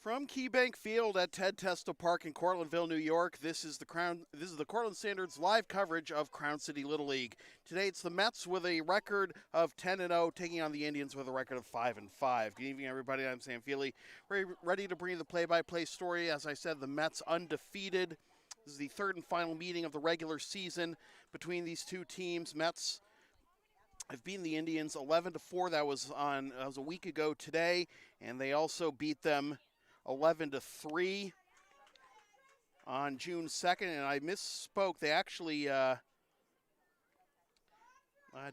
From KeyBank Field at Ted Testa Park in Cortlandville, New York, this is the Cortland Standard's live coverage of Crown City Little League. Today it's the Mets with a record of 10-0, taking on the Indians with a record of 5-5. Good evening, everybody. I'm Sam Feely, ready to bring you the play-by-play story. As I said, the Mets undefeated. This is the third and final meeting of the regular season between these two teams. Mets have beaten the Indians 11-4. That was a week ago today, and they also beat them 11-3 on June 2nd, and I misspoke. They actually,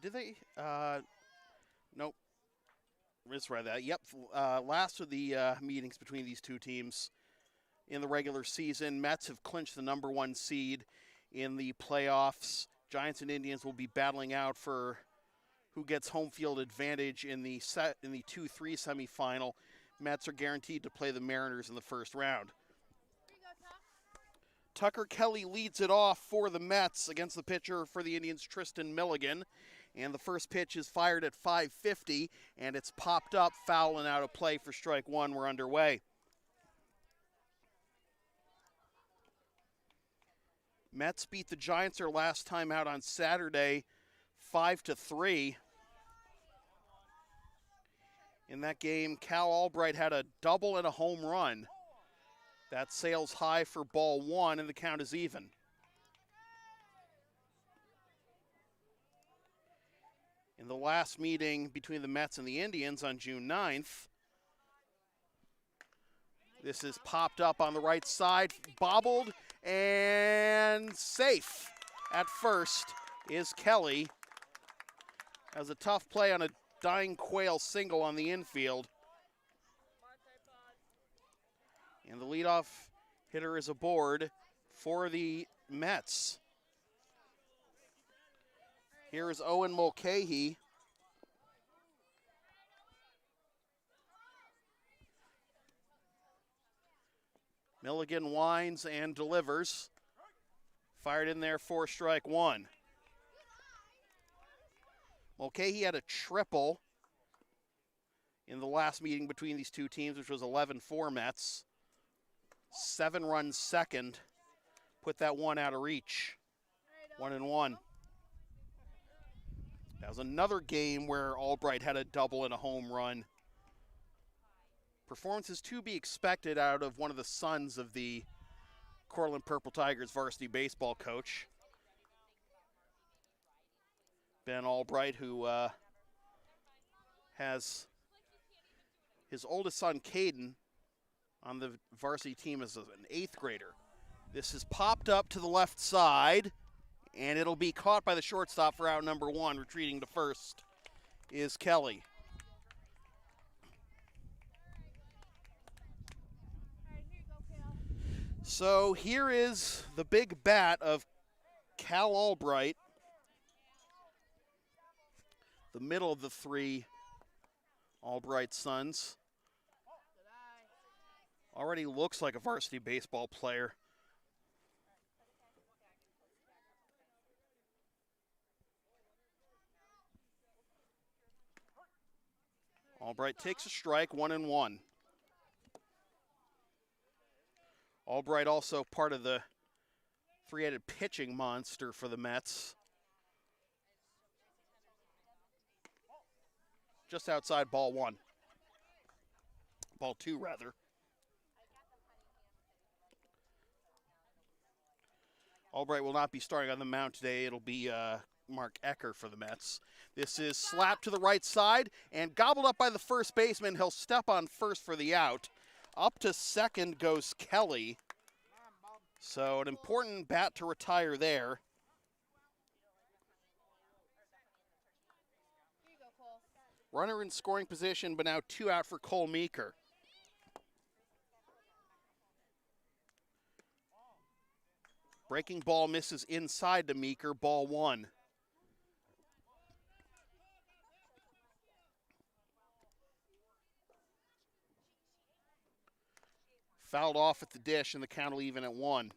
did they? Nope. Misread that. Yep. Last of the meetings between these two teams in the regular season. Mets have clinched the number one seed in the playoffs. Giants and Indians will be battling out for who gets home field advantage in the 2-3 semifinal. Mets are guaranteed to play the Mariners in the first round. Tucker Kelly leads it off for the Mets against the pitcher for the Indians, Tristan Milligan. And the first pitch is fired at 5:50, and it's popped up, foul and out of play for strike one. We're underway. Mets beat the Giants their last time out on Saturday, 5-3. In that game, Cal Albright had a double and a home run. That sails high for ball one, and the count is even. In the last meeting between the Mets and the Indians on June 9th, this is popped up on the right side, bobbled, and safe at first is Kelly. That was a tough play on a Dying Quail single on the infield. And the leadoff hitter is aboard for the Mets. Here is Owen Mulcahy. Milligan winds and delivers. Fired in there for strike one. Mulcahy had a triple in the last meeting between these two teams, which was 11-4 Mets. 7-run second. Put that one out of reach. 1-1. That was another game where Albright had a double and a home run. Performances to be expected out of one of the sons of the Cortland Purple Tigers varsity baseball coach, Ben Albright, who has his oldest son, Caden, on the varsity team as an 8th grader. This is popped up to the left side, and it'll be caught by the shortstop for out number one. Retreating to first is Kelly. So here is the big bat of Cal Albright, the middle of the three Albright sons. Already looks like a varsity baseball player. Albright takes a strike, 1-1. Albright also part of the three-headed pitching monster for the Mets. Just outside ball one. Ball two, rather. Albright will not be starting on the mound today. It'll be Mark Ecker for the Mets. This is slapped to the right side and gobbled up by the first baseman. He'll step on first for the out. Up to second goes Kelly. So an important bat to retire there. Runner in scoring position, but now 2 out for Cole Meeker. Breaking ball misses inside to Meeker, ball one. Fouled off at the dish, and the count will even at 1.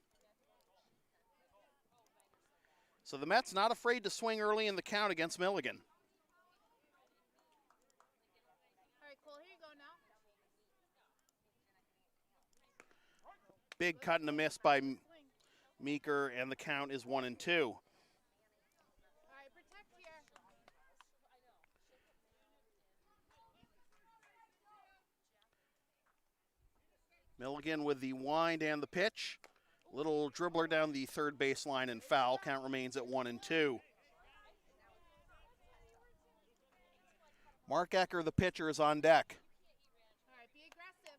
So the Mets not afraid to swing early in the count against Milligan. All right, Cole, here you go now. Big cut and a miss by Meeker, and the count is 1-2. Milligan with the wind and the pitch. Little dribbler down the third baseline and foul. Count remains at 1-2. Mark Ecker, the pitcher, is on deck. All right, be aggressive.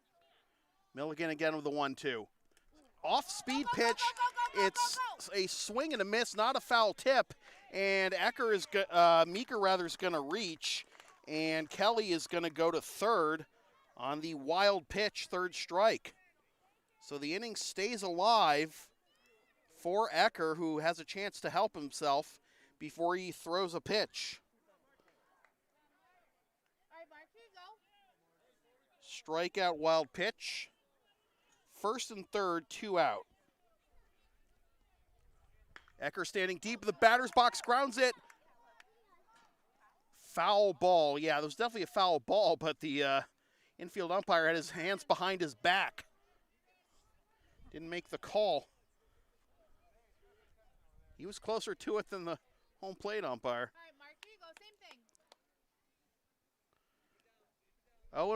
Milligan again with the 1-2. Off-speed pitch. It's a swing and a miss, not a foul tip. And Ecker is Meeker rather is going to reach, and Kelly is going to go to third on the wild pitch, third strike. So the inning stays alive for Ecker, who has a chance to help himself before he throws a pitch. All right, Mark, here you go. Strikeout, wild pitch. First and third, 2 out. Ecker standing deep in the batter's box, grounds it. Foul ball. Yeah, there was definitely a foul ball, but the infield umpire had his hands behind his back. Didn't make the call. He was closer to it than the home plate umpire. All right, Mark, here you go. Same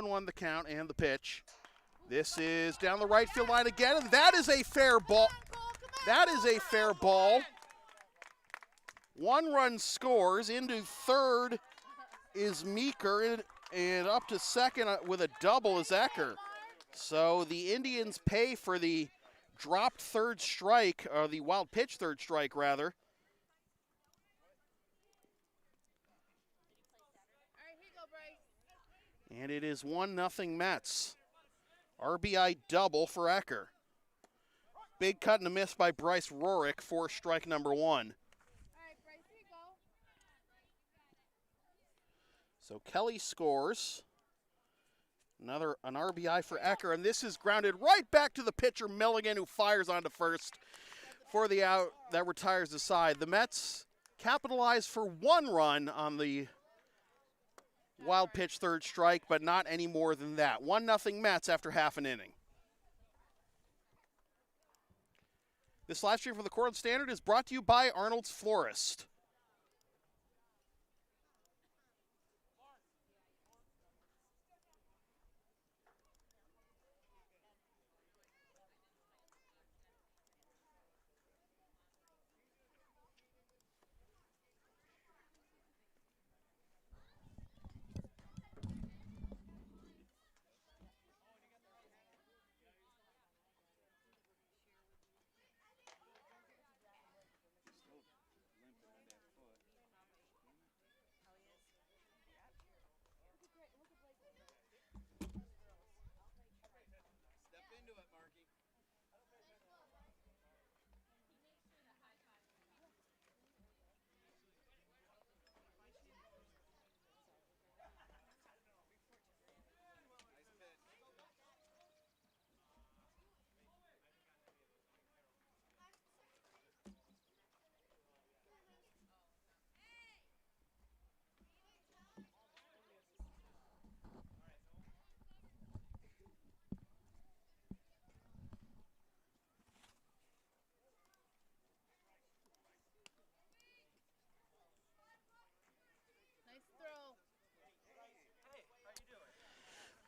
thing. 0-1 the count and the pitch. This is down the right field line again, and that is a fair ball. That is a fair ball. 1 run scores. Into third is Meeker, and up to second with a double is Ecker. So the Indians pay for the dropped third strike, or the wild pitch third strike, rather. All right, here you go, Bryce. And it is 1-0 Mets. RBI double for Ecker. Big cut and a miss by Bryce Rorick for strike number 1. All right, Bryce, here you go. So Kelly scores. An RBI for Ecker, and this is grounded right back to the pitcher, Milligan, who fires onto first for the out that retires the side. The Mets capitalize for 1 run on the wild pitch third strike, but not any more than that. 1-0 Mets after half an inning. This live stream from the Cortland Standard is brought to you by Arnold's Florist.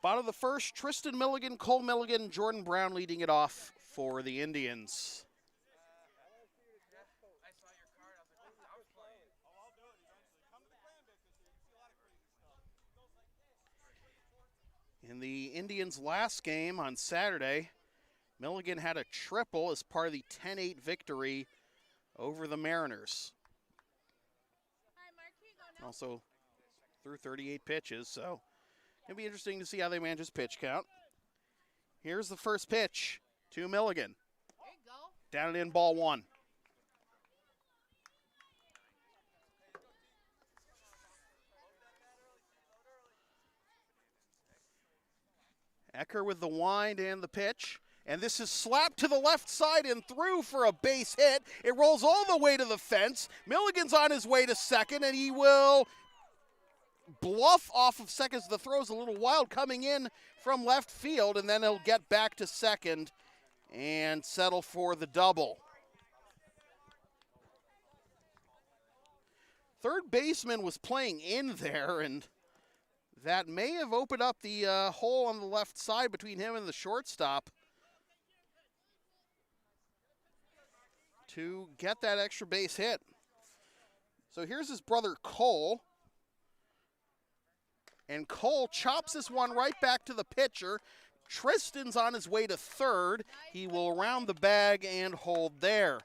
Bottom of the first, Tristan Milligan, Cole Milligan, Jordan Brown leading it off for the Indians. In the Indians' last game on Saturday, Milligan had a triple as part of the 10-8 victory over the Mariners. Also threw 38 pitches, so it'll be interesting to see how they manage his pitch count. Here's the first pitch to Milligan. There you go. Down and in, ball 1. Ecker with the wind and the pitch. And this is slapped to the left side and through for a base hit. It rolls all the way to the fence. Milligan's on his way to second, and he will bluff off of second. The throw's a little wild coming in from left field, and then he'll get back to second and settle for the double. Third baseman was playing in there, and that may have opened up the hole on the left side between him and the shortstop to get that extra base hit. So here's his brother Cole. And Cole chops this one right back to the pitcher. Tristan's on his way to third. He will round the bag and hold there.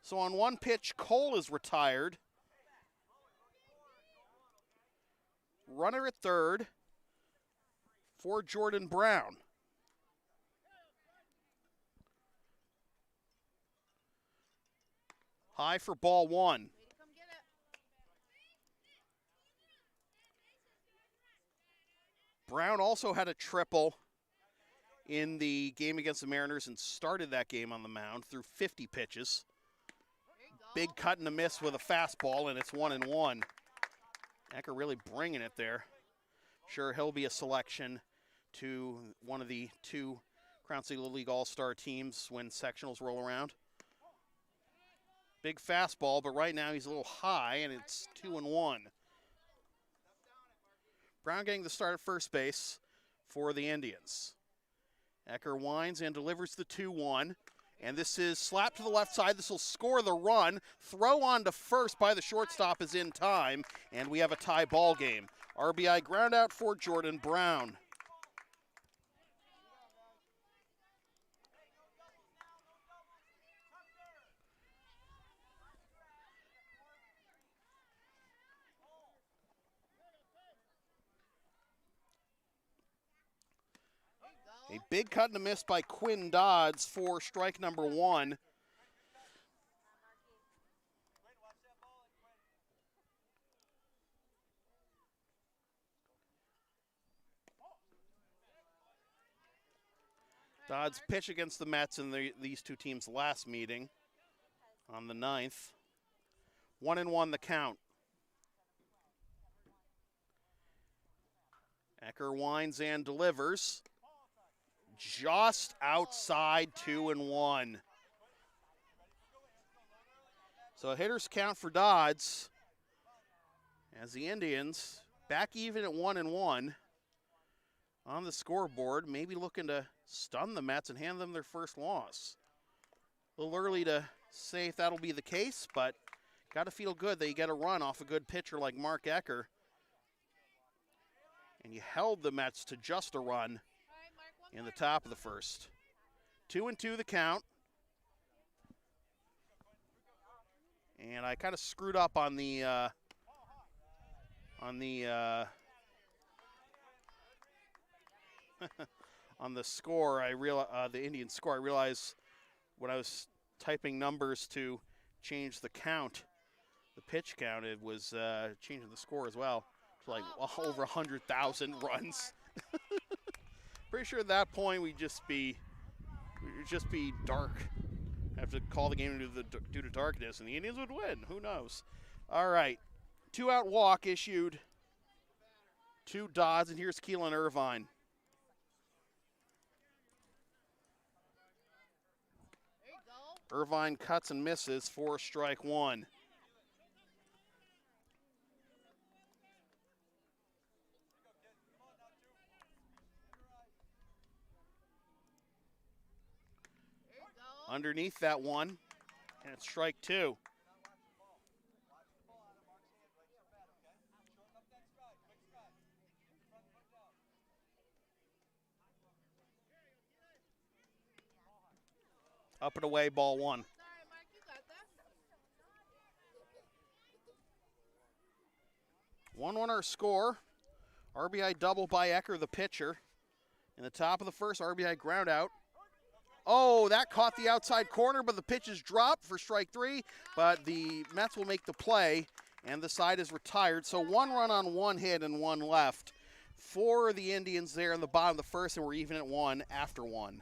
So on one pitch, Cole is retired. Runner at third for Jordan Brown. High for ball one. Brown also had a triple in the game against the Mariners and started that game on the mound through 50 pitches. Big cut and a miss with a fastball, and it's 1-1. Ecker really bringing it there. Sure, he'll be a selection to one of the two Crown City Little League All-Star teams when sectionals roll around. Big fastball, but right now he's a little high, and it's 2-1. Brown getting the start at first base for the Indians. Ecker winds and delivers the 2-1. And this is slapped to the left side. This will score the run. Throw on to first by the shortstop is in time, and we have a tie ball game. RBI ground out for Jordan Brown. A big cut and a miss by Quinn Dodds for strike number one. Dodds pitched against the Mets in these two teams' last meeting on the 9th. 1-1 the count. Ecker winds and delivers. Just outside 2-1. So a hitter's count for Dodds as the Indians back even at 1-1 on the scoreboard, maybe looking to stun the Mets and hand them their first loss. A little early to say if that'll be the case, but got to feel good that you get a run off a good pitcher like Mark Ecker. And you held the Mets to just a run in the top of the first. 2-2 the count. And I kind of screwed up on the on the score. The Indian score. I realized when I was typing numbers to change the count, the pitch count, it was changing the score as well. It's like over 100,000 runs. Pretty sure at that point we'd just be dark. Have to call the game due to darkness, and the Indians would win. Who knows? All right, 2-out walk issued to Dodds, and here's Keelan Irvine. Irvine cuts and misses for strike one. Underneath that one, and it's strike two. Up and away, ball one. 1-1 our score. RBI double by Ecker, the pitcher. In the top of the first, RBI ground out. Oh, that caught the outside corner, but the pitch is dropped for strike three. But the Mets will make the play, and the side is retired. So 1 run on 1 hit and 1 left for the Indians there in the bottom of the first, and we're even at 1 after 1.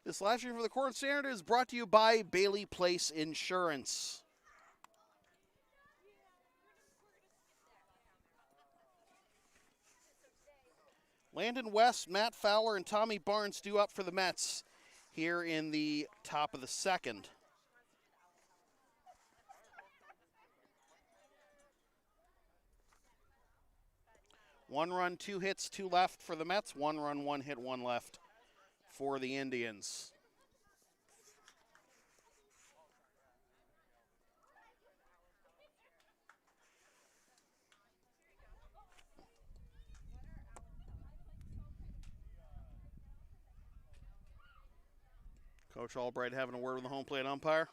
This live stream for the Cortland Standard is brought to you by Bailey Place Insurance. Landon West, Matt Fowler, and Tommy Barnes due up for the Mets here in the top of the second. One run, 2 hits, 2 left for the Mets. 1 run, 1 hit, 1 left for the Indians. Coach Albright having a word with the home plate umpire.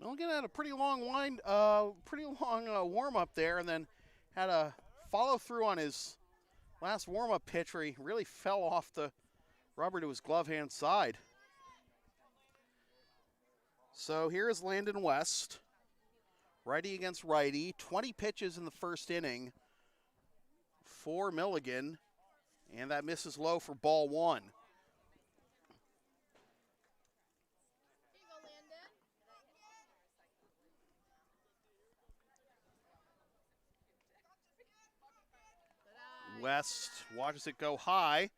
Milligan had a pretty long warm up there, and then had a follow through on his last warm up pitch where he really fell off the rubber to his glove hand side. So here is Landon West, righty against righty. 20 pitches in the first inning for Milligan, and that misses low for ball 1. West watches it go high.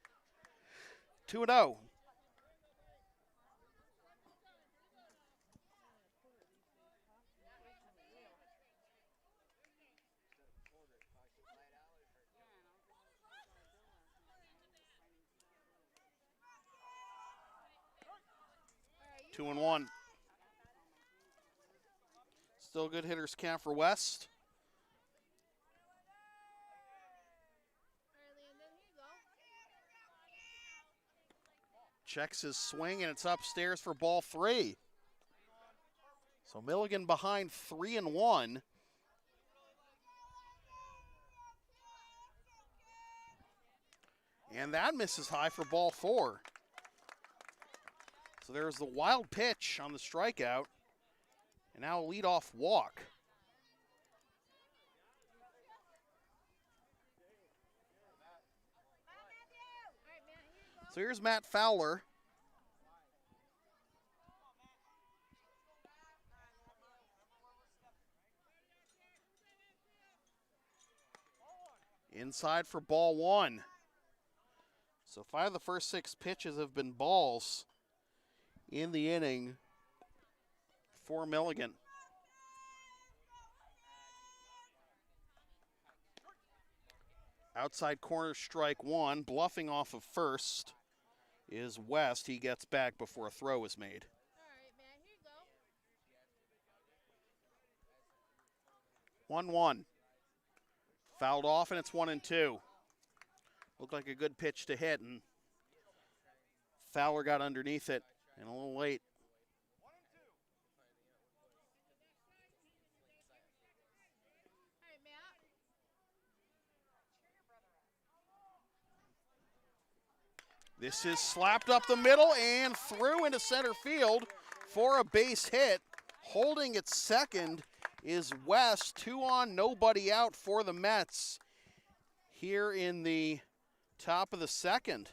2-0. Two and one. Still good hitters count for West. Checks his swing, and it's upstairs for ball 3. So Milligan behind 3-1. And that misses high for ball 4. So there's the wild pitch on the strikeout. And now a leadoff walk. So here's Matt Fowler. Inside for ball 1. So 5 of the first 6 pitches have been balls in the inning for Milligan. Outside corner strike 1, bluffing off of first is West. He gets back before a throw is made. All right, man, here you go. 1-1. Fouled off, and it's 1-2. Looked like a good pitch to hit, and Fowler got underneath it and a little late. All right, Matt. This is slapped up the middle and through into center field for a base hit. Holding at second is West. 2 on, nobody out for the Mets here in the top of the second.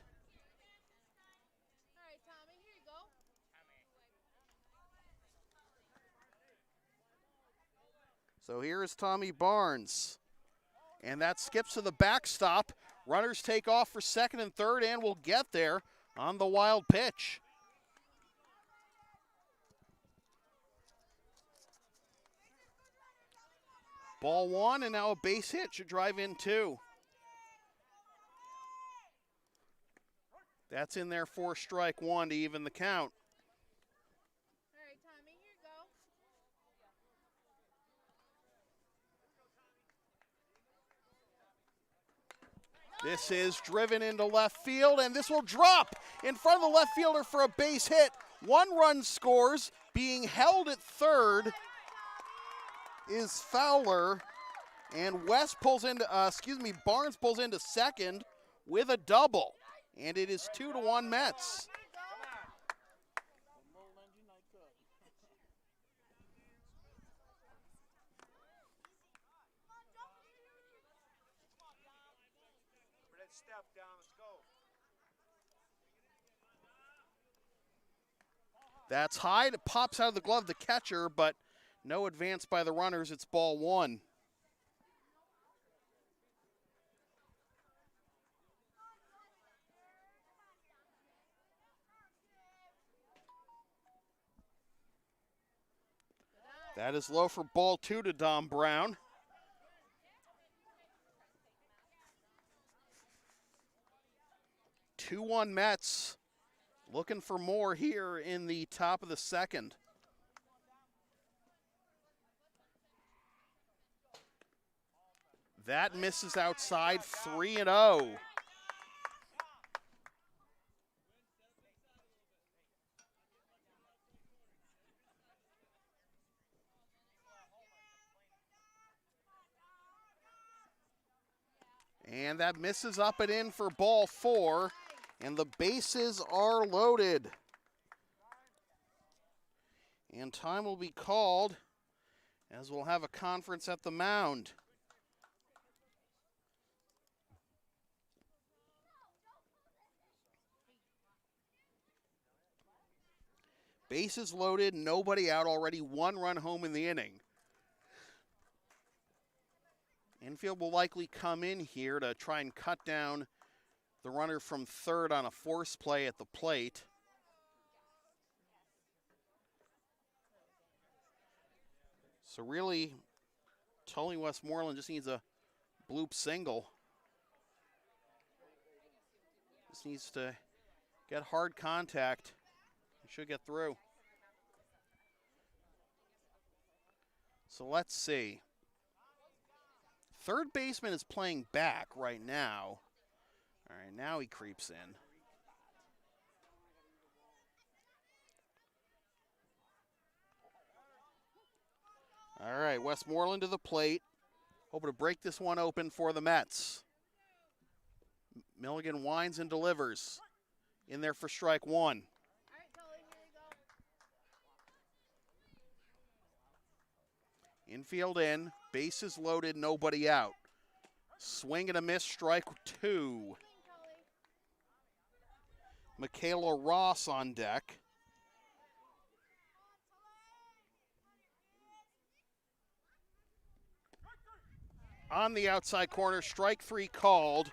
All right, Tommy, here you go. So here is Tommy Barnes. And that skips to the backstop. Runners take off for second and third and will get there on the wild pitch. Ball one, and now a base hit should drive in two. That's in there for strike one to even the count. All right, Tommy, here you go. This is driven into left field, and this will drop in front of the left fielder for a base hit. 1 run scores. Being held at third is Fowler, and Barnes pulls into second with a double, and it is 2-1 Mets. Step down, let's go. That's high, it pops out of the glove of the catcher, but no advance by the runners. It's ball one. That is low for ball two to Dom Brown. Two 2-1 Mets. Looking for more here in the top of the second. That misses outside, 3-0. And that misses up and in for ball four, and the bases are loaded. And time will be called as we'll have a conference at the mound. Bases loaded, nobody out, already 1 run home in the inning. Infield will likely come in here to try and cut down the runner from third on a force play at the plate. So really, Tully Westmoreland just needs a bloop single. Just needs to get hard contact. He should get through. So let's see. Third baseman is playing back right now. All right, now he creeps in. All right, Westmoreland to the plate. Hoping to break this one open for the Mets. Milligan winds and delivers. In there for strike one. Infield in, bases loaded, nobody out. Swing and a miss, strike two. Michaela Ross on deck. On the outside corner, strike three called.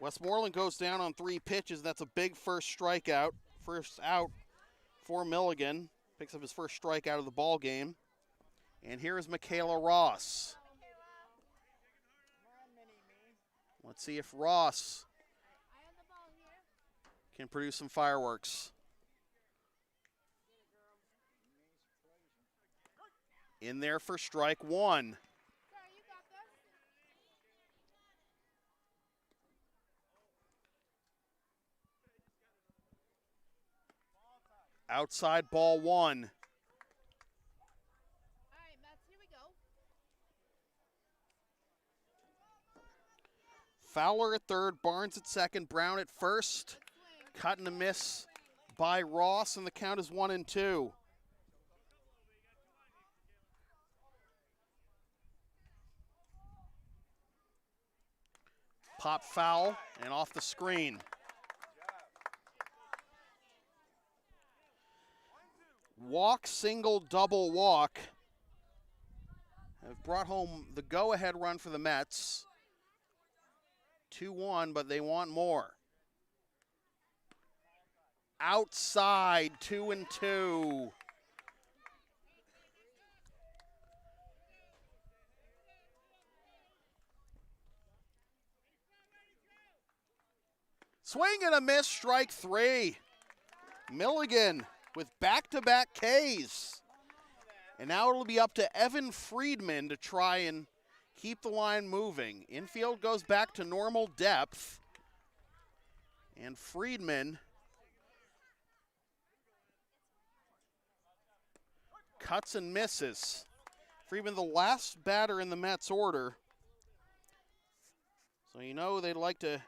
Westmoreland goes down on 3 pitches. That's a big first strikeout. First out for Milligan. Picks up his first strikeout of the ball game. And here is Michaela Ross. Let's see if Ross can produce some fireworks. In there for strike one. Outside ball one. Fowler at third, Barnes at second, Brown at first. Cut and a miss by Ross, and the count is 1-2. Pop foul and off the screen. Walk, single, double walk. have brought home the go-ahead run for the Mets. 2-1, but they want more. Outside, 2-2. Swing and a miss, strike 3. Milligan with back-to-back Ks. And now it'll be up to Evan Friedman to try and keep the line moving. Infield goes back to normal depth. And Friedman cuts and misses. Friedman, the last batter in the Mets order. So you know they'd like to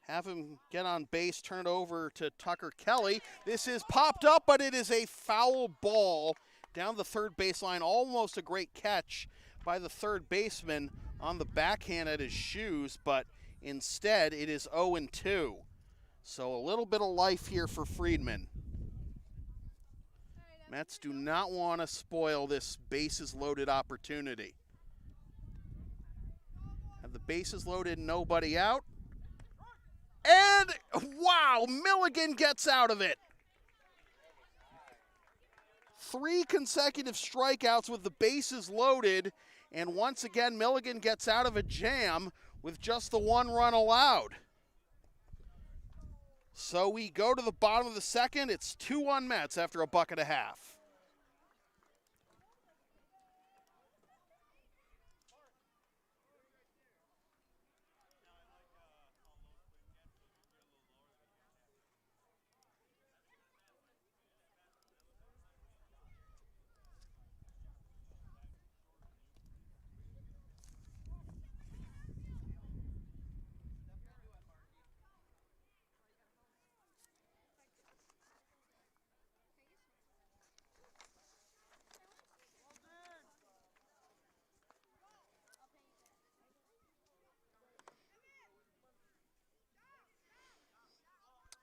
have him get on base, turn it over to Tucker Kelly. This is popped up, but it is a foul ball down the third baseline. Almost a great catch by the third baseman on the backhand at his shoes, but instead it is 0-2. So a little bit of life here for Friedman. Mets do not want to spoil this bases loaded opportunity. Have the bases loaded, nobody out. And, wow, Milligan gets out of it. 3 consecutive strikeouts with the bases loaded, and once again, Milligan gets out of a jam with just the 1 run allowed. So we go to the bottom of the second. It's 2-1 Mets after a buck and a half.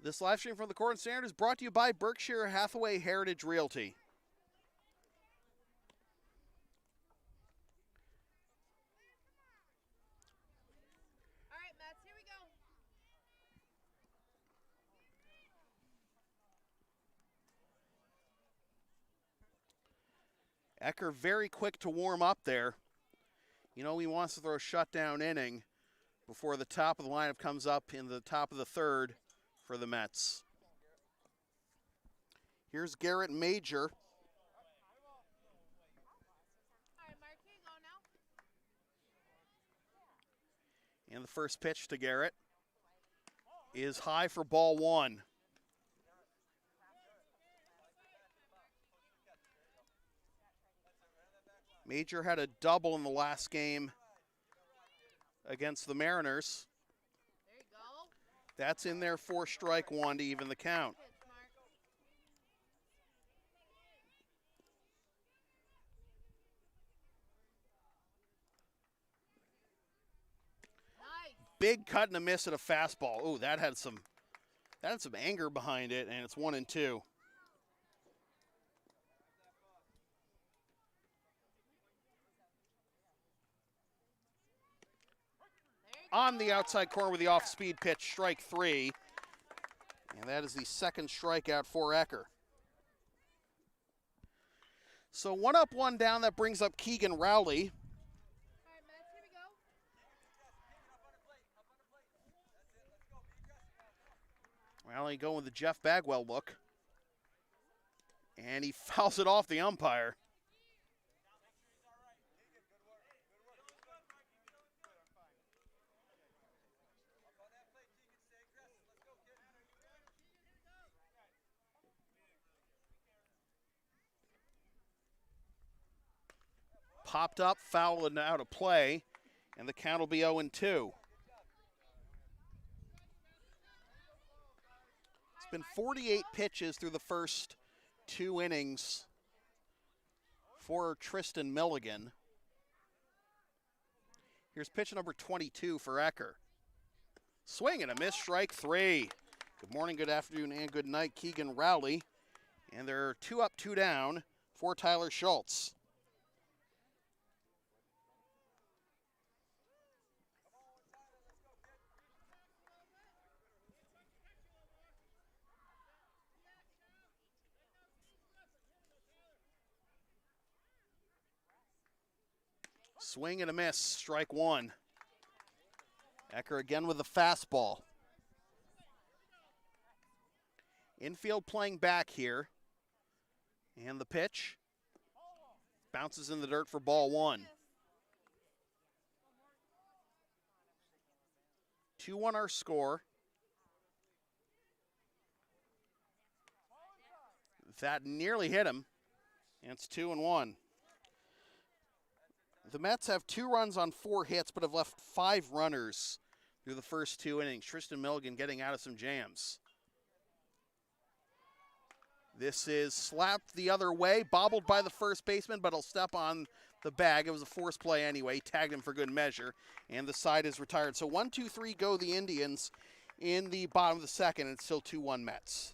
This live stream from the Cortland Standard is brought to you by Berkshire Hathaway Heritage Realty. All right, Mets, here we go. Ecker very quick to warm up there. You know he wants to throw a shutdown inning before the top of the lineup comes up in the top of the third for the Mets. Here's Garrett Major. All right, Mark, here you go now. And the first pitch to Garrett is high for ball 1. Major had a double in the last game against the Mariners. There you go. That's in there for strike 1 to even the count. Pitch, Mark. Nice. Big cut and a miss at a fastball. Oh, that had some anger behind it, and it's 1-2. On the outside corner with the off-speed pitch, strike 3. And that is the second strikeout for Ecker. So 1 up, 1 down. That brings up Keegan Rowley. All right, Mets, here we go. Rowley going with the Jeff Bagwell look. And he fouls it off the umpire. Popped up, foul and out of play, and the count will be 0-2. It's been 48 pitches through the first 2 innings for Tristan Milligan. Here's pitch number 22 for Ecker. Swing and a miss, strike 3. Good morning, good afternoon, and good night, Keegan Rowley. And they're 2 up, 2 down for Tyler Schultz. Swing and a miss, strike one. Ecker again with the fastball. Infield playing back here. And the pitch bounces in the dirt for ball one. 2-1 our score. That nearly hit him. And it's 2-1. The Mets have 2 runs on 4 hits, but have left 5 runners through the first 2 innings. Tristan Milligan getting out of some jams. This is slapped the other way, bobbled by the first baseman, but he'll step on the bag. It was a forced play anyway. Tagged him for good measure, and the side is retired. So 1-2-3 go the Indians in the bottom of the second, and it's still 2-1 Mets.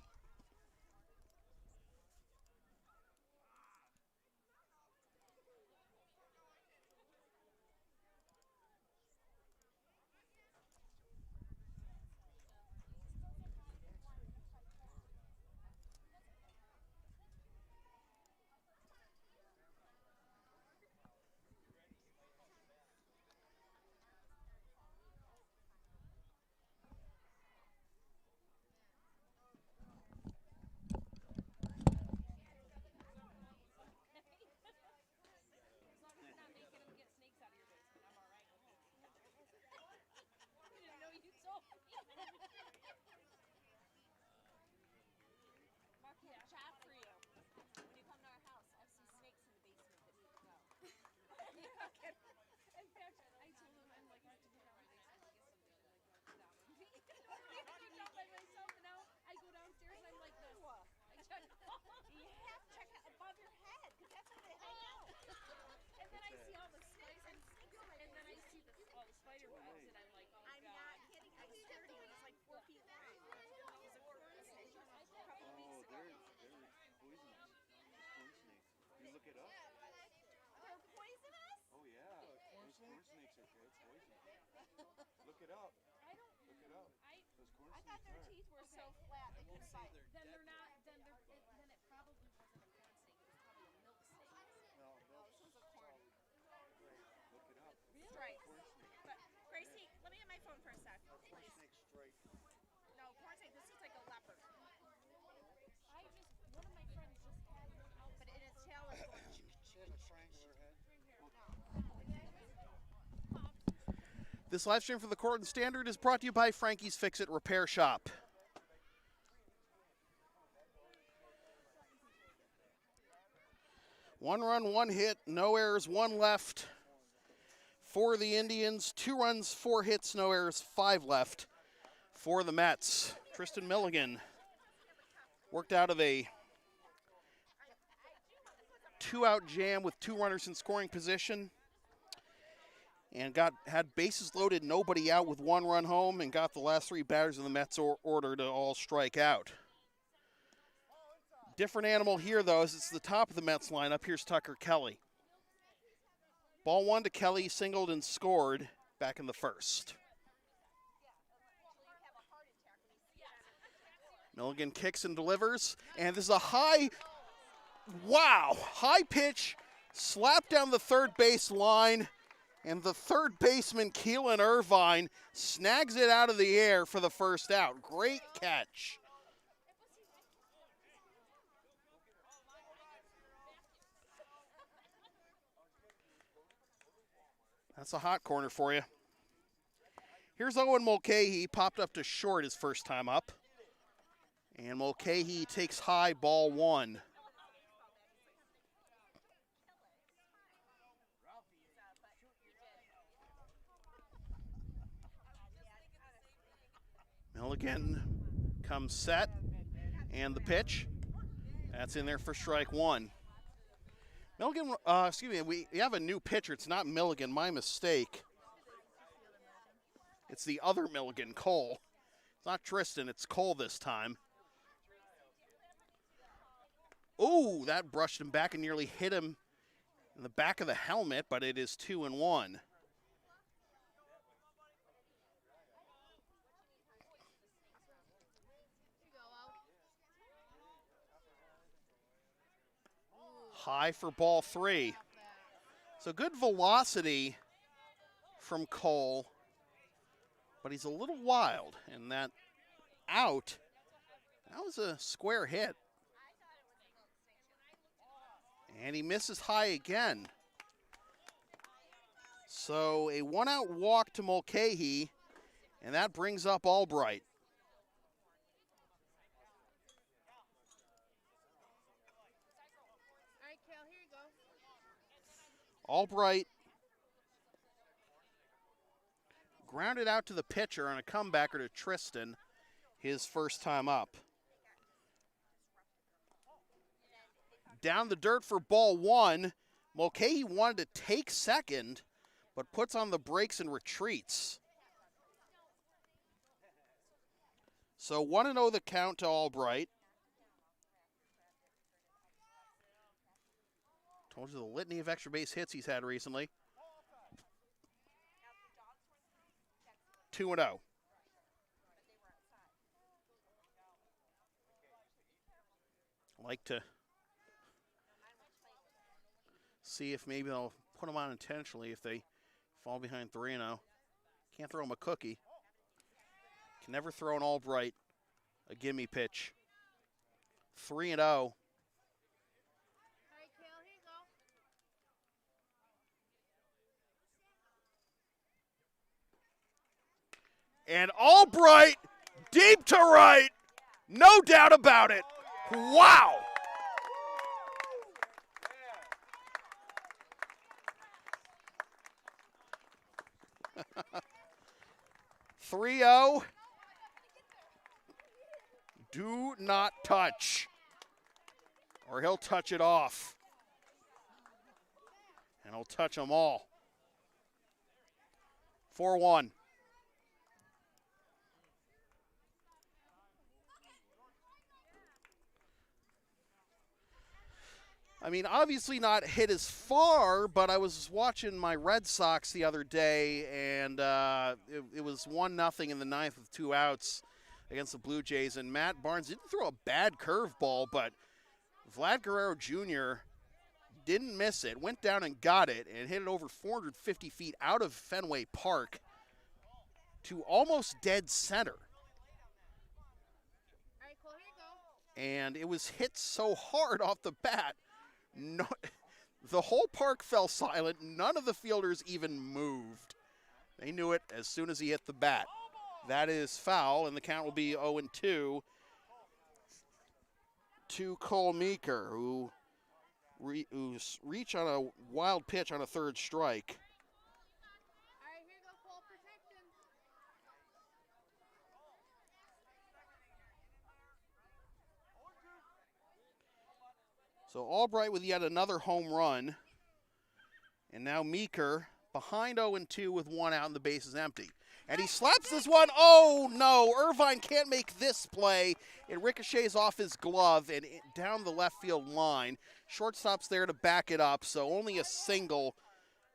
This live stream for the Cortland Standard is brought to you by Franky's Fix-It Repair Shop. One run, 1 hit, no errors, 1 left for the Indians. 2 runs, 4 hits, no errors, 5 left for the Mets. Tristan Milligan worked out of a 2-out jam with 2 runners in scoring position. And had bases loaded, nobody out with 1 run home, and got the last 3 batters in the Mets order to all strike out. Different animal here, though, as it's the top of the Mets lineup. Here's Tucker Kelly. Ball 1 to Kelly, singled and scored back in the first. Milligan kicks and delivers, and this is a high pitch, slapped down the third base line. And the third baseman, Keelan Irvine, snags it out of the air for the first out. Great catch. That's a hot corner for you. Here's Owen Mulcahy, popped up to short his first time up. And Mulcahy takes high, ball 1. Milligan comes set, and the pitch. That's in there for strike 1. Milligan, we have a new pitcher. It's not Milligan, my mistake. It's the other Milligan, Cole. It's not Tristan, it's Cole this time. Oh, that brushed him back and nearly hit him in the back of the helmet, but it is 2-1. High for ball 3. So good velocity from Cole, but he's a little wild, and that out, that was a square hit. And he misses high again. So a one-out walk to Mulcahy, and that brings up Albright. All right, Cal, here you go. Albright grounded out to the pitcher on a comebacker to Tristan, his first time up. Down the dirt for ball one. Mulcahy wanted to take second, but puts on the brakes and retreats. So 1-0 the count to Albright. Told you the litany of extra base hits he's had recently. 2-0. Like to see if maybe they'll put them on intentionally if they fall behind 3-0. Can't throw him a cookie. Can never throw an Albright a gimme pitch. 3-0. All right, Cal, here you go. And Albright deep to right. No doubt about it. Wow. (3-0). Do not touch, or he'll touch it off. And he'll touch them all. 4-1. I mean, obviously not hit as far, but I was watching my Red Sox the other day, and it was 1-0 in the ninth with 2 outs against the Blue Jays, and Matt Barnes didn't throw a bad curveball, but Vlad Guerrero Jr. didn't miss it, went down and got it, and hit it over 450 feet out of Fenway Park to almost dead center. All right, Cole, here you go. And it was hit so hard off the bat, no, the whole park fell silent. None of the fielders even moved. They knew it as soon as he hit the bat. That is foul, and the count will be 0-2 to Cole Meeker, who's reach on a wild pitch on a third strike. All right, here you go, Cole, protection. So Albright with yet another home run. And now Meeker behind 0-2 with 1 out and the base is empty. And he slaps this one. Oh, no. Irvine can't make this play. It ricochets off his glove and down the left field line. Shortstop's there to back it up, so only a single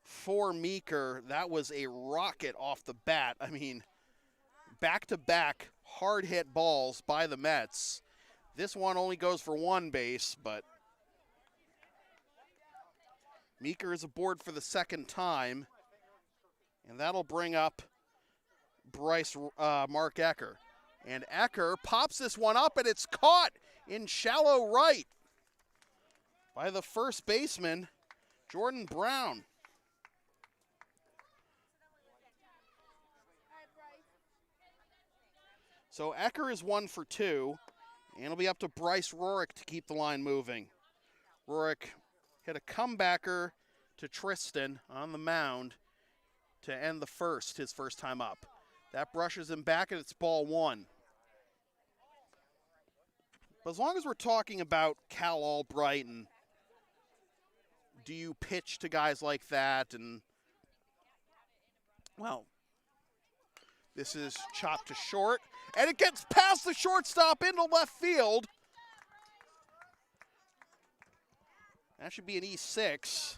for Meeker. That was a rocket off the bat. I mean, back-to-back hard-hit balls by the Mets. This one only goes for 1 base, but Meeker is aboard for the second time, and that'll bring up Mark Ecker. And Ecker pops this one up, and it's caught in shallow right by the first baseman, Jordan Brown. All right, Bryce. So Ecker is 1 for 2, and it'll be up to Bryce Rorick to keep the line moving. Rorick hit a comebacker to Tristan on the mound to end the first, his first time up. That brushes him back, and it's ball 1. But as long as we're talking about Cal Albright and do you pitch to guys like that, and, well, this is chopped to short, and it gets past the shortstop into left field. That should be an E6.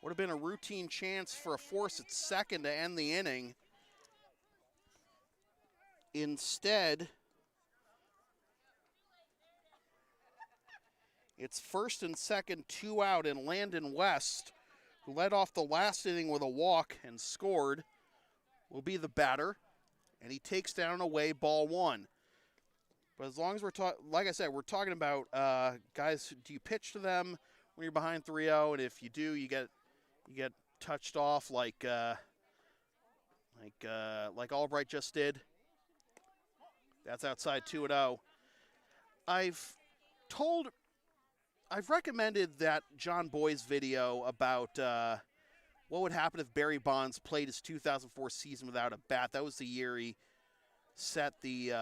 Would have been a routine chance for a force at second to end the inning. Instead, It's first and second, 2 out, and Landon West, who led off the last inning with a walk and scored, will be the batter, and he takes down and away ball 1. But as long as we're talking, like I said, we're talking about guys. Do you pitch to them when you're behind 3-0? And if you do, you get touched off like Albright just did. That's outside 2-0. I've recommended that John Boy's video about what would happen if Barry Bonds played his 2004 season without a bat. That was the year he set the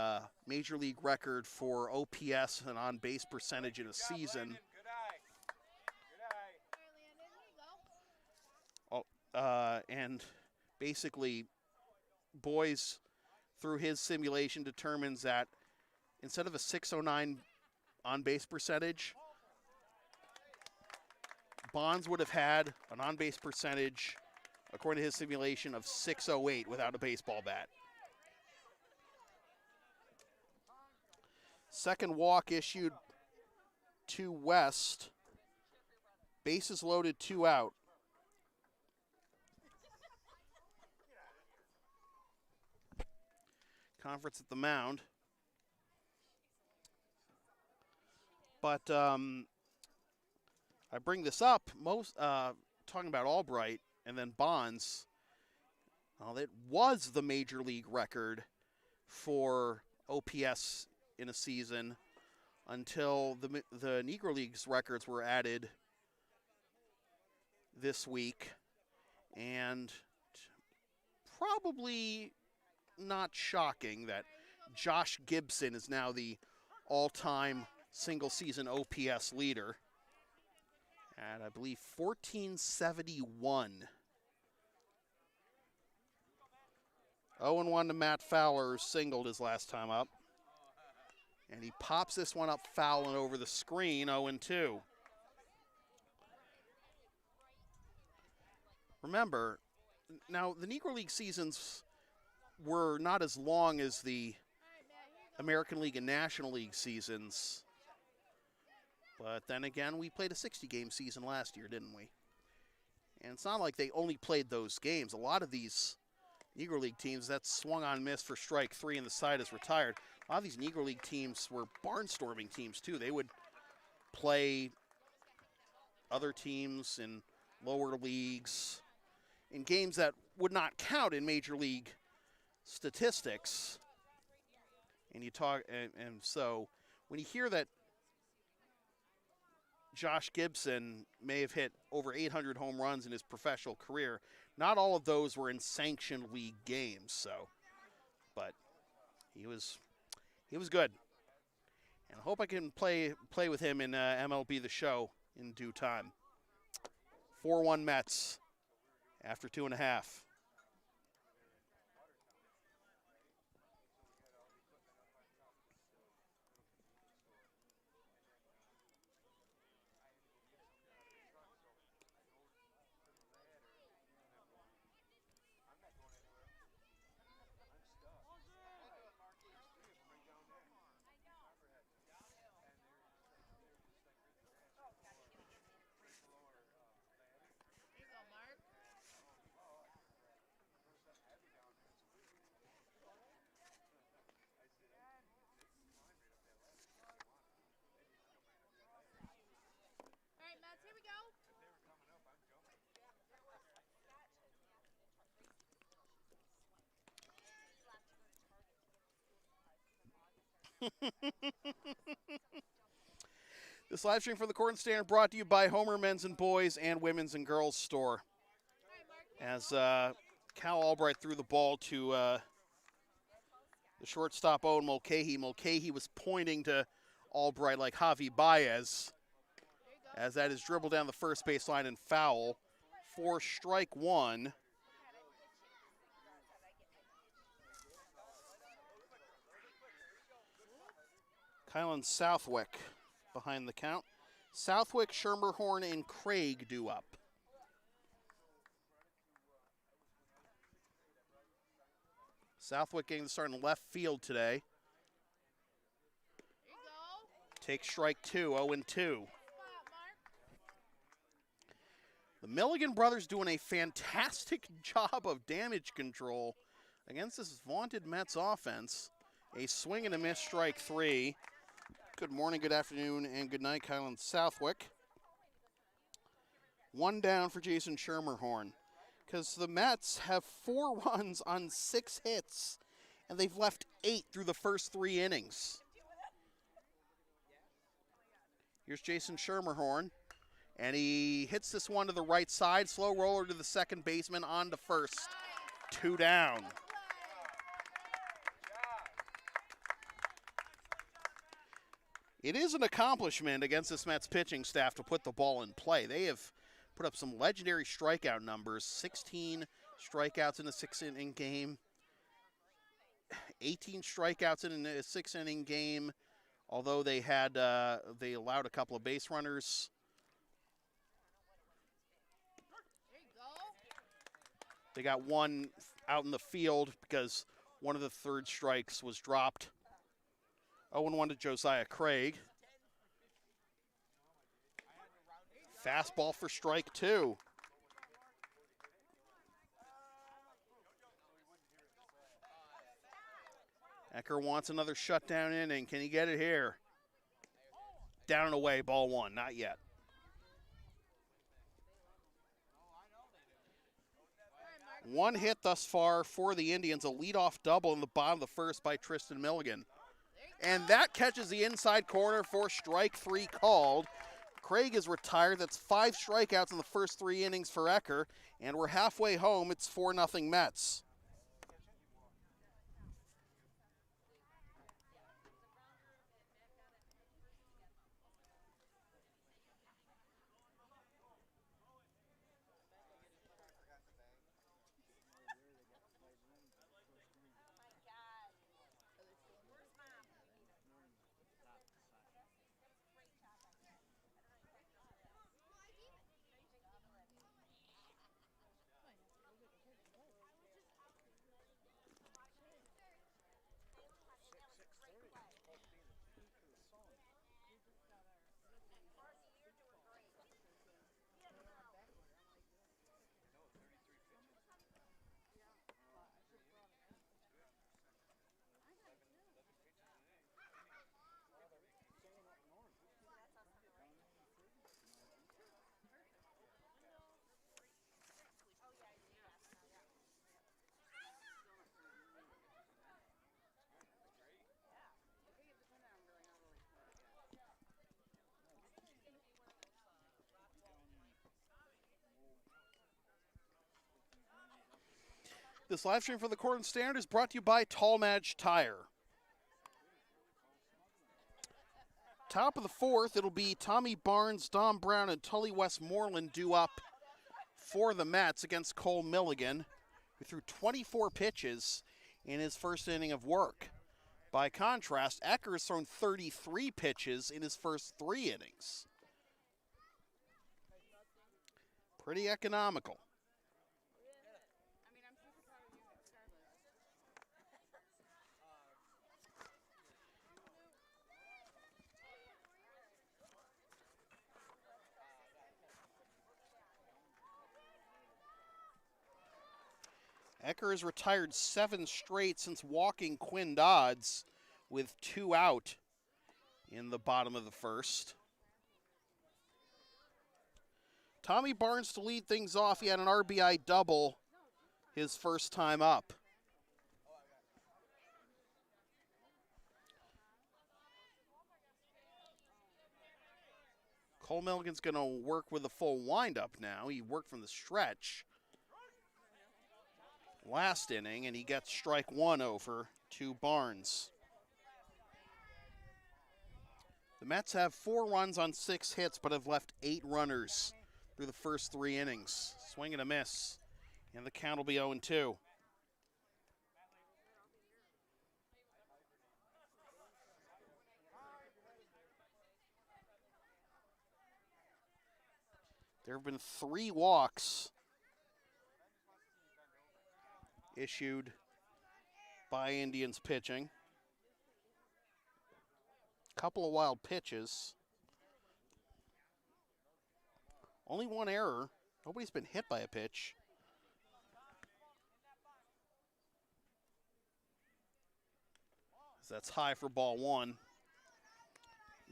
major league record for OPS and on-base percentage in a season. Good eye. And basically, Boy's, through his simulation, determines that instead of a 609 on-base percentage, Bonds would have had an on-base percentage, according to his simulation, of 608 without a baseball bat. Second walk issued to West. Bases loaded, 2 out. Conference at the mound. But I bring this up, talking about Albright and then Bonds. It was the major league record for OPS in a season until the Negro Leagues records were added this week. And probably not shocking that Josh Gibson is now the all-time single-season OPS leader at, I believe, 1471. 0-1 to Matt Fowler, who singled his last time up. And he pops this one up foul and over the screen, 0-2. Remember, now the Negro League seasons were not as long as the American League and National League seasons. But then again, we played a 60-game season last year, didn't we? And it's not like they only played those games. A lot of these Negro League teams, that swung on miss for strike 3 and the side is retired. A lot of these Negro League teams were barnstorming teams, too. They would play other teams in lower leagues in games that would not count in Major League statistics. And you talk, and so when you hear that Josh Gibson may have hit over 800 home runs in his professional career, not all of those were in sanctioned league games. So, but he was good, and I hope I can play with him in MLB The Show in due time. 4-1 Mets after 2.5. This live stream from the Cortland Standard brought to you by Homer Men's and Boys and Women's and Girls Store. As Cal Albright threw the ball to the shortstop Owen Mulcahy. Mulcahy was pointing to Albright like Javi Baez, as that is dribbled down the first base line and foul for strike 1. Kylan Southwick behind the count. Southwick, Schermerhorn, and Craig due up. Southwick getting the start in left field today. Takes strike 2, 0-2. The Milligan brothers doing a fantastic job of damage control against this vaunted Mets offense. A swing and a miss, strike 3. Good morning, good afternoon, and good night, Kyle and Southwick. 1 down for Jason Schermerhorn, because the Mets have 4 runs on 6 hits, and they've left 8 through the first 3 innings. Here's Jason Schermerhorn, and he hits this one to the right side. Slow roller to the second baseman, on to first. 2 down. It is an accomplishment against this Mets pitching staff to put the ball in play. They have put up some legendary strikeout numbers. 16 strikeouts in a 6-inning game. 18 strikeouts in a 6-inning game, although they allowed a couple of base runners. There you go. They got 1 out in the field because one of the third strikes was dropped. 0-1 to Josiah Craig. Fastball for strike 2. Ecker wants another shutdown inning. Can he get it here? Down and away, ball 1, not yet. One hit thus far for the Indians, a leadoff double in the bottom of the first by Tristan Milligan. And that catches the inside corner for strike 3 called. Craig is retired. That's 5 strikeouts in the first 3 innings for Ecker. And we're halfway home. It's 4-0 Mets. This live stream for the Cortland Standard is brought to you by Tallmadge Tire. Top of the 4th, it'll be Tommy Barnes, Dom Brown, and Tully Westmoreland due up for the Mets against Cole Milligan, who threw 24 pitches in his first inning of work. By contrast, Ecker has thrown 33 pitches in his first 3 innings. Pretty economical. Ecker has retired 7 straight since walking Quinn Dodds with 2 out in the bottom of the first. Tommy Barnes to lead things off. He had an RBI double his first time up. Cole Milligan's going to work with a full windup now. He worked from the stretch last inning, and he gets strike 1 over to Barnes. The Mets have 4 runs on 6 hits, but have left 8 runners through the first 3 innings. Swing and a miss, and the count will be 0-2. There have been 3 walks issued by Indians pitching. Couple of wild pitches. Only 1 error Nobody's been hit by a pitch. That's high for ball one.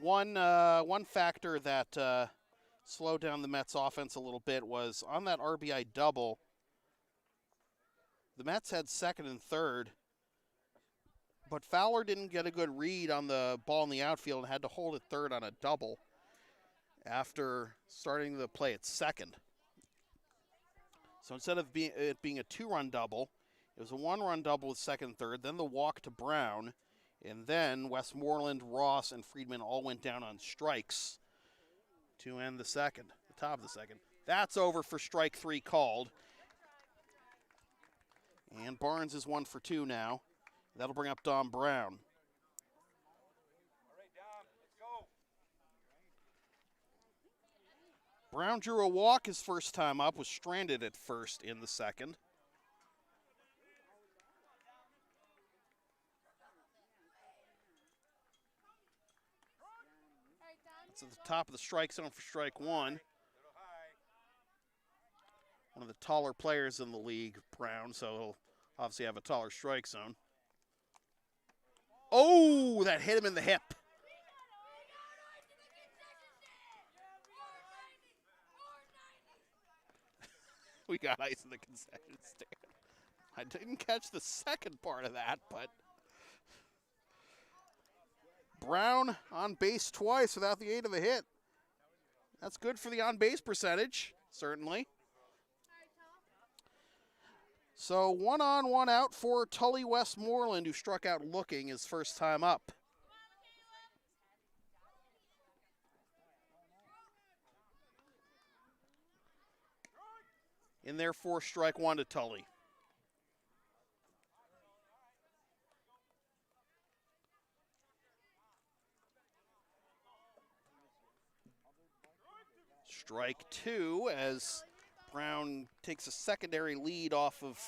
One factor that slowed down the Mets offense a little bit was on that RBI double, the Mets had second and third, but Fowler didn't get a good read on the ball in the outfield and had to hold it third on a double after starting the play at second. So instead of it being a two-run double, it was a one-run double with second and third, then the walk to Brown, and then Westmoreland, Ross, and Friedman all went down on strikes to end the second, the top of the second. That's over for strike three called. And Barnes is 1 for 2 now. That'll bring up Dom Brown. All right, Dom, let's go. Brown drew a walk his first time up, was stranded at first in the second. That's at the top of the strike zone for strike one. Little high. One of the taller players in the league, Brown, so he'll obviously have a taller strike zone. Oh, that hit him in the hip. We got ice in the concession stand. I didn't catch the second part of that, but Brown on base twice without the aid of a hit. That's good for the on-base percentage, certainly. So 1 on, 1 out for Tully Westmoreland, who struck out looking his first time up. In there for strike one to Tully. Strike two as Brown takes a secondary lead off of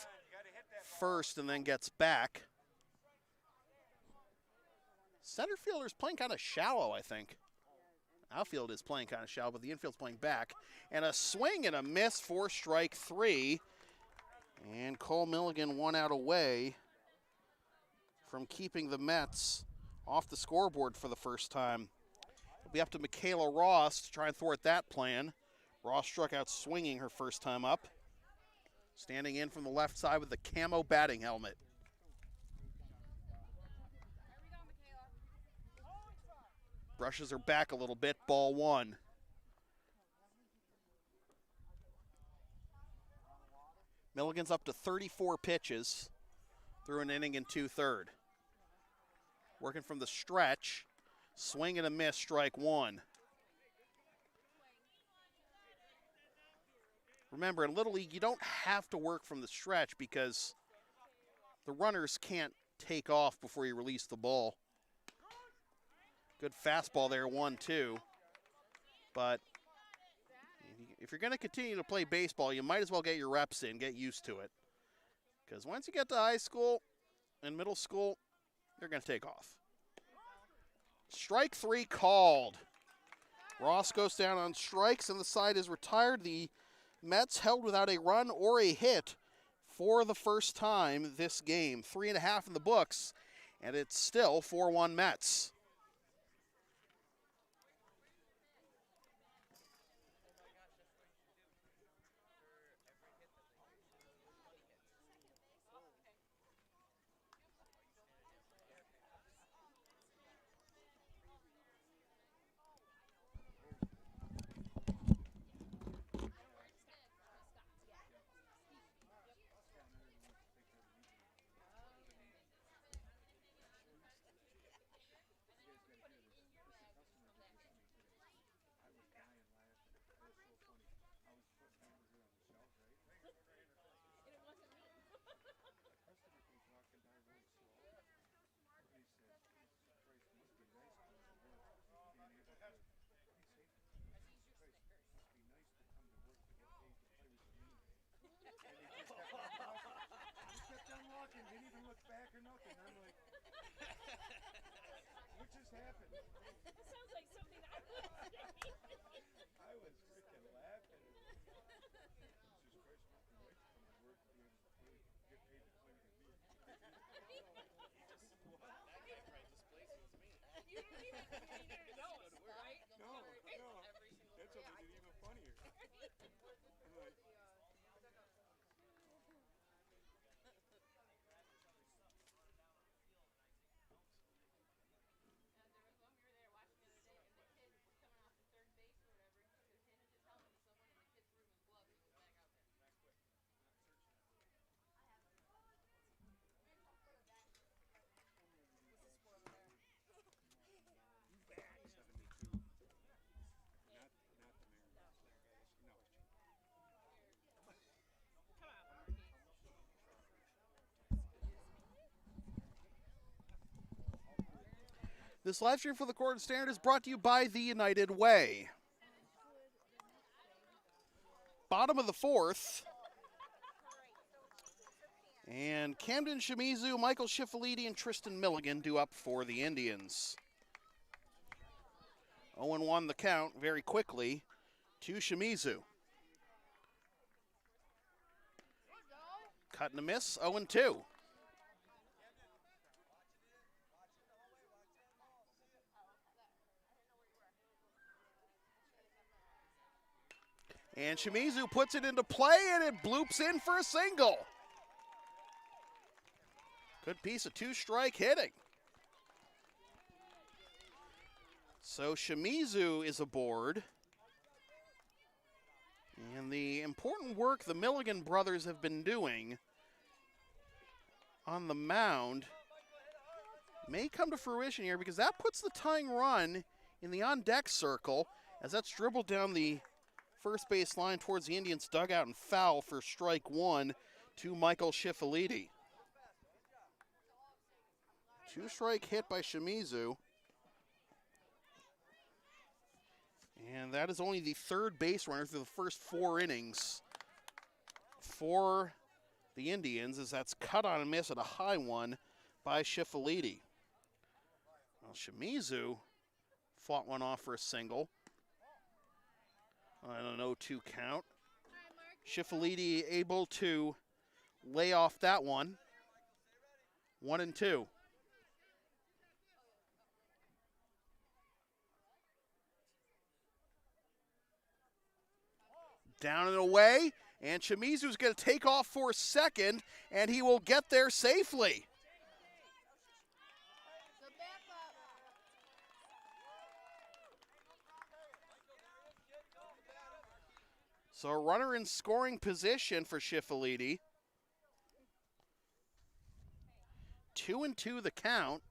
first and then gets back. Center fielder's playing kind of shallow, I think. Outfield is playing kind of shallow, but the infield's playing back. And a swing and a miss for strike three. And Cole Milligan 1 out away from keeping the Mets off the scoreboard for the first time. It'll be up to Michaela Ross to try and thwart that plan. Ross struck out swinging her first time up. Standing in from the left side with the camo batting helmet. Brushes her back a little bit, ball one. Milligan's up to 34 pitches through an inning and 2/3. Working from the stretch, swing and a miss, strike one. Remember, in Little League, you don't have to work from the stretch because the runners can't take off before you release the ball. Good fastball there, 1-2. But if you're going to continue to play baseball, you might as well get your reps in, get used to it. Because once you get to high school and middle school, you're going to take off. Strike three called. Ross goes down on strikes and the side is retired. The Mets held without a run or a hit for the first time this game. 3.5 in the books, and it's still 4-1 Mets. Didn't even look back or nothing. I'm like, what just happened? That sounds like something I would say. I was freaking laughing. That's what made it even funnier. I'm like, not the Mariners. No, it's cheap. This live stream for the Cortland Standard is brought to you by the United Way. Bottom of the fourth. And Camden Shimizu, Michael Schiffeliti, and Tristan Milligan due up for the Indians. 0-1 the count very quickly to Shimizu. Cut and a miss, 0-2. And Shimizu puts it into play, and it bloops in for a single. Good piece of two-strike hitting. So Shimizu is aboard. And the important work the Milligan brothers have been doing on the mound may come to fruition here, because that puts the tying run in the on-deck circle as that's dribbled down the first base line towards the Indians' dugout and foul for strike one to Michael Schiffeliti. Two-strike hit by Shimizu. And that is only the third base runner through the first 4 innings for the Indians, as that's cut on and miss at a high one by Schiffeliti. Well, Shimizu fought one off for a single on an 0-2 count. Schiffeliti able to lay off that one. 1-2. Down and away, and Shimizu's going to take off for second, and he will get there safely. So a runner in scoring position for Schiffeliti. 2-2 the count,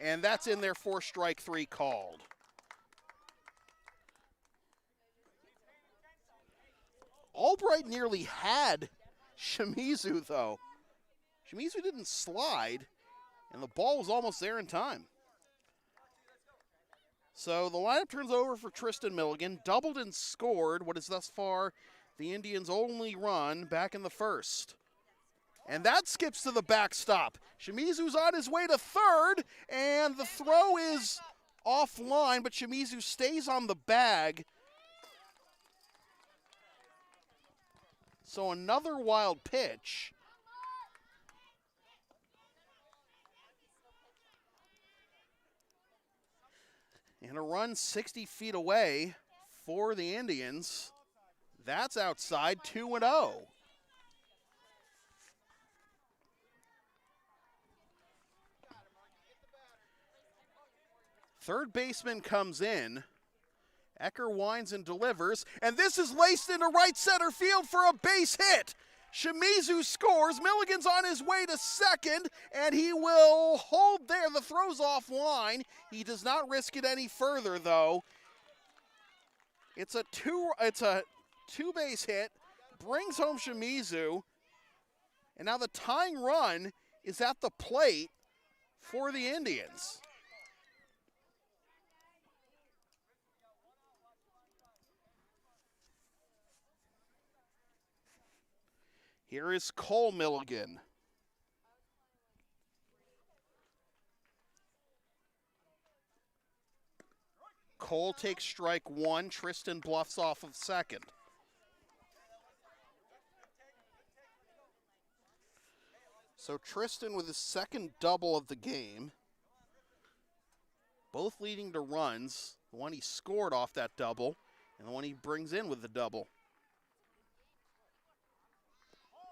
and that's in there for strike 3 called. Albright nearly had Shimizu, though. Shimizu didn't slide, and the ball was almost there in time. So the lineup turns over for Tristan Milligan, doubled and scored what is thus far the Indians' only run back in the first. And that skips to the backstop. Shimizu's on his way to third, and the throw is offline, but Shimizu stays on the bag. So another wild pitch. And a run 60 feet away for the Indians. That's outside, 2-0. Third baseman comes in. Ecker winds and delivers, and this is laced into right center field for a base hit. Shimizu scores. Milligan's on his way to second, and he will hold there. The throw's offline. He does not risk it any further, though. It's a two-base hit, brings home Shimizu, and now the tying run is at the plate for the Indians. Here is Cole Milligan. Cole takes strike one. Tristan bluffs off of second. So Tristan with his second double of the game both leading to runs. The one he scored off that double, and the one he brings in with the double.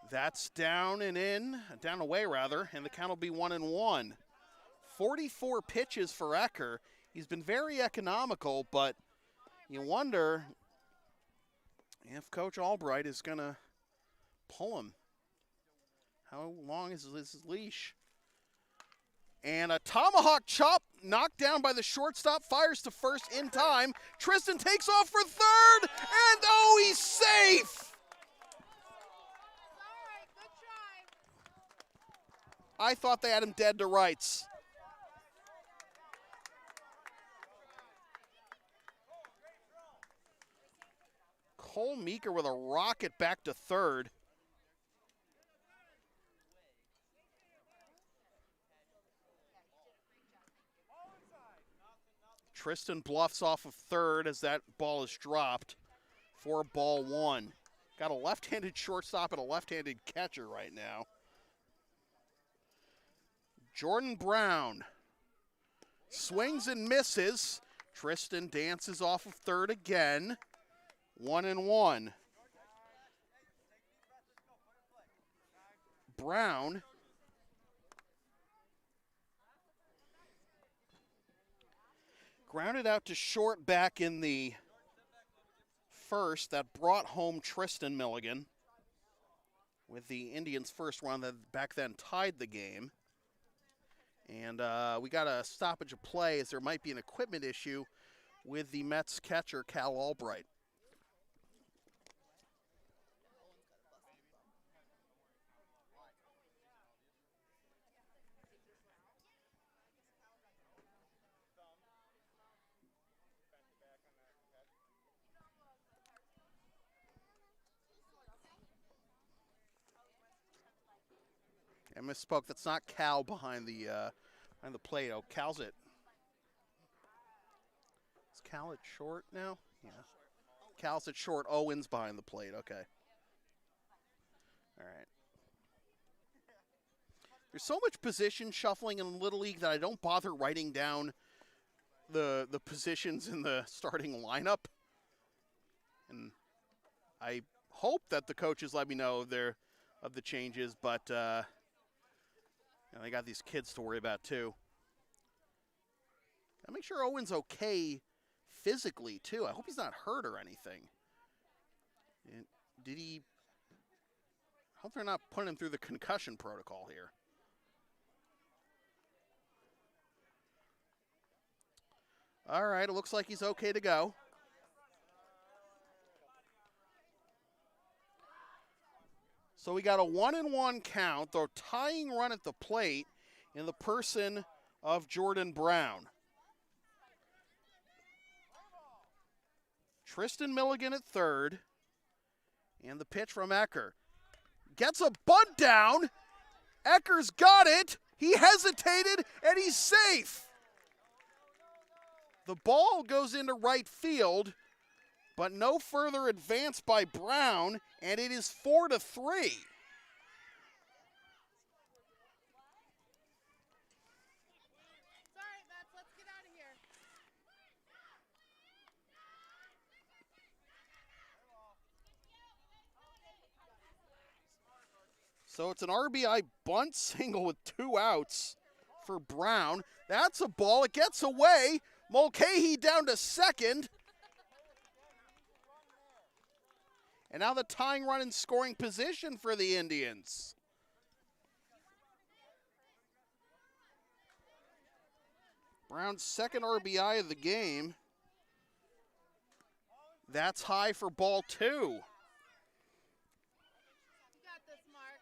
That's down and in, down away rather, and the count will be 1-1. 44 pitches for Ecker. He's been very economical, but you wonder if Coach Albright is going to pull him. How long is his leash? And a tomahawk chop knocked down by the shortstop, fires to first in time. Tristan takes off for third, and oh, he's safe! I thought they had him dead to rights. Cole Meeker with a rocket back to third. Tristan bluffs off of third as that ball is dropped for ball one. Got a left-handed shortstop and a left-handed catcher right now. Jordan Brown swings and misses. Tristan dances off of third again. 1-1. Brown grounded out to short back in the first. That brought home Tristan Milligan with the Indians' first run that back then tied the game. And we got a stoppage of play as there might be an equipment issue with the Mets catcher, Cal Albright. I misspoke. That's not Cal behind the plate. Oh, Cal's it. Is Cal at short now? Yeah. Cal's at short. Owen's behind the plate. Okay. All right. There's so much position shuffling in Little League that I don't bother writing down the positions in the starting lineup. And I hope that the coaches let me know of the changes, but they got these kids to worry about too. Gotta make sure Owen's okay physically too. I hope he's not hurt or anything. Did he? I hope they're not putting him through the concussion protocol here. All right, it looks like he's okay to go. So we got a 1-1 count, the tying run at the plate in the person of Jordan Brown. Tristan Milligan at third, and the pitch from Ecker. Gets a bunt down. Ecker's got it. He hesitated, and he's safe. The ball goes into right field, but no further advance by Brown, and it is 4-3. Sorry, Mets, let's get out of here. So it's an RBI bunt single with 2 outs for Brown. That's a ball. It gets away. Mulcahy down to second. And now the tying run in scoring position for the Indians. Brown's second RBI of the game. That's high for ball 2. You got this, Mark.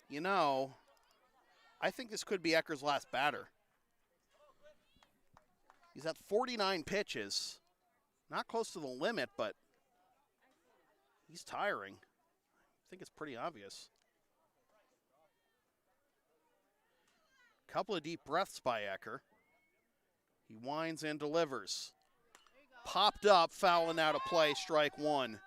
You know, I think this could be Ecker's last batter. He's at 49 pitches. Not close to the limit, but he's tiring. I think it's pretty obvious. Couple of deep breaths by Ecker. He winds and delivers. Popped up, fouling out of play, strike one.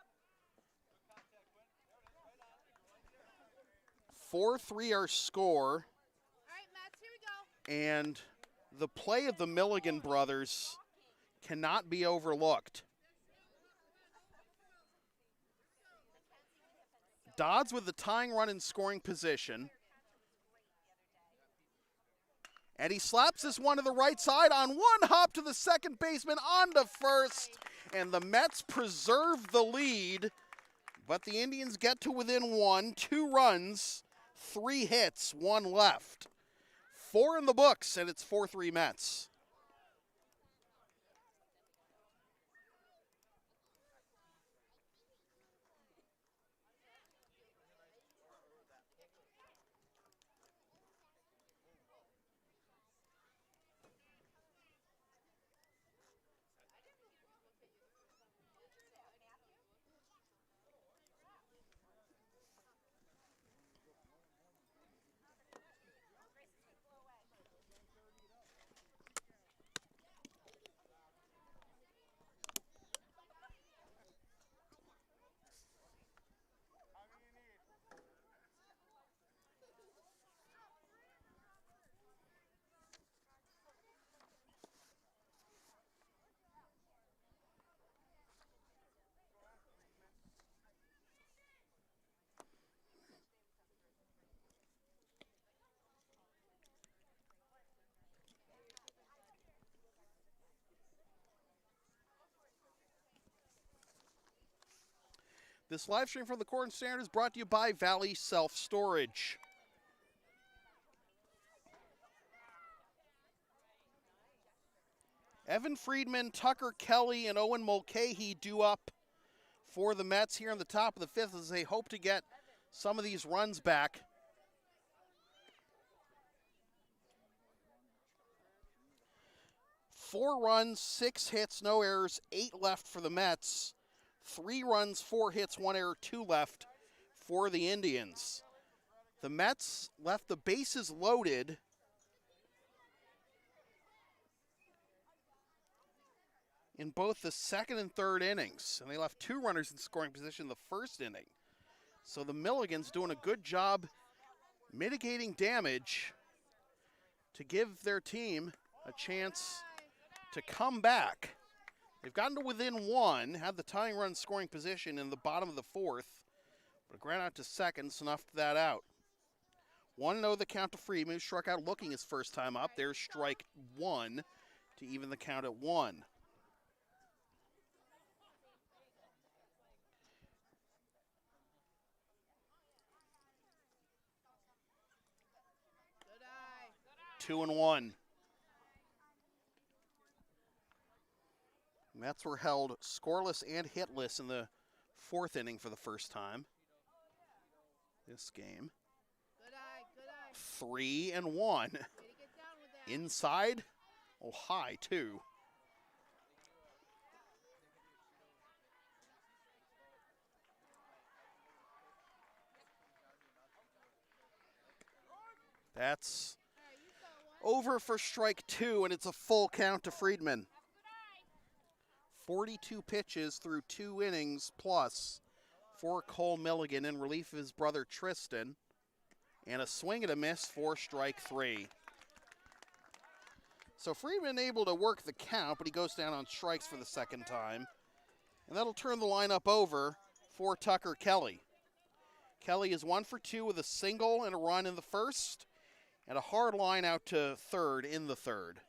4-3 our score. All right, Mets, here we go. And The play of the Milligan brothers cannot be overlooked. Dodds with the tying run in scoring position. And he slaps this one to the right side on one hop to the second baseman on to first. And the Mets preserve the lead. But the Indians get to within one. 2 runs, 3 hits, 1 left. 4 in the books, and it's 4-3 Mets. This live stream from the Cortland Standard is brought to you by Valley Self Storage. Evan Friedman, Tucker Kelly, and Owen Mulcahy due up for the Mets here in the top of the 5th as they hope to get some of these runs back. Four runs, 6 hits, no errors, 8 left for the Mets. 3 runs, 4 hits, 1 error, 2 left for the Indians. The Mets left the bases loaded in both the second and third innings, and they left 2 runners in scoring position in the first inning. So the Milligans doing a good job mitigating damage to give their team a chance to come back. They've gotten to within 1, had the tying run scoring position in the bottom of the 4th, but ground out to second, snuffed that out. 1-0 the count to Friedman, who struck out looking his first time up. There's strike 1 to even the count at 1. Good eye. 2-1. Mets were held scoreless and hitless in the 4th inning for the first time this game. Good eye. Good eye. 3-1. Way to get down with that. Inside, oh, high too. That's Hey, you saw one. over for strike 2, and it's a full count to Friedman. 42 pitches through 2 innings plus for Cole Milligan in relief of his brother Tristan. And a swing and a miss for strike 3. So Friedman able to work the count, but he goes down on strikes for the second time. And that'll turn the lineup over for Tucker Kelly. Kelly is 1 for 2 with a single and a run in the first, and a hard line out to third in the third.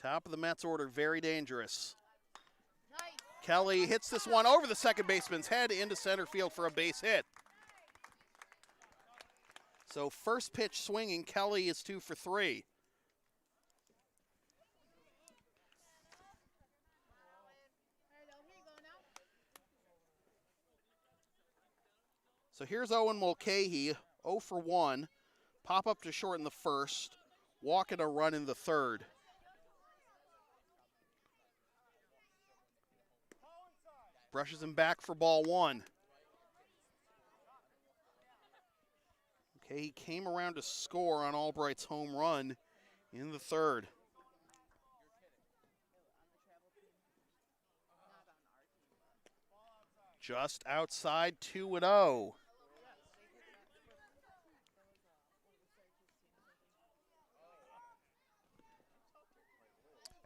Top of the Mets order, very dangerous. Nice. Kelly hits this one over the second baseman's head into center field for a base hit. So first pitch swinging, Kelly is 2 for 3. Here you go now. So here's Owen Mulcahy, 0 for 1. Pop up to short in the first, walk and a run in the third. Brushes him back for ball 1. Okay, he came around to score on Albright's home run in the third. Just outside 2-0.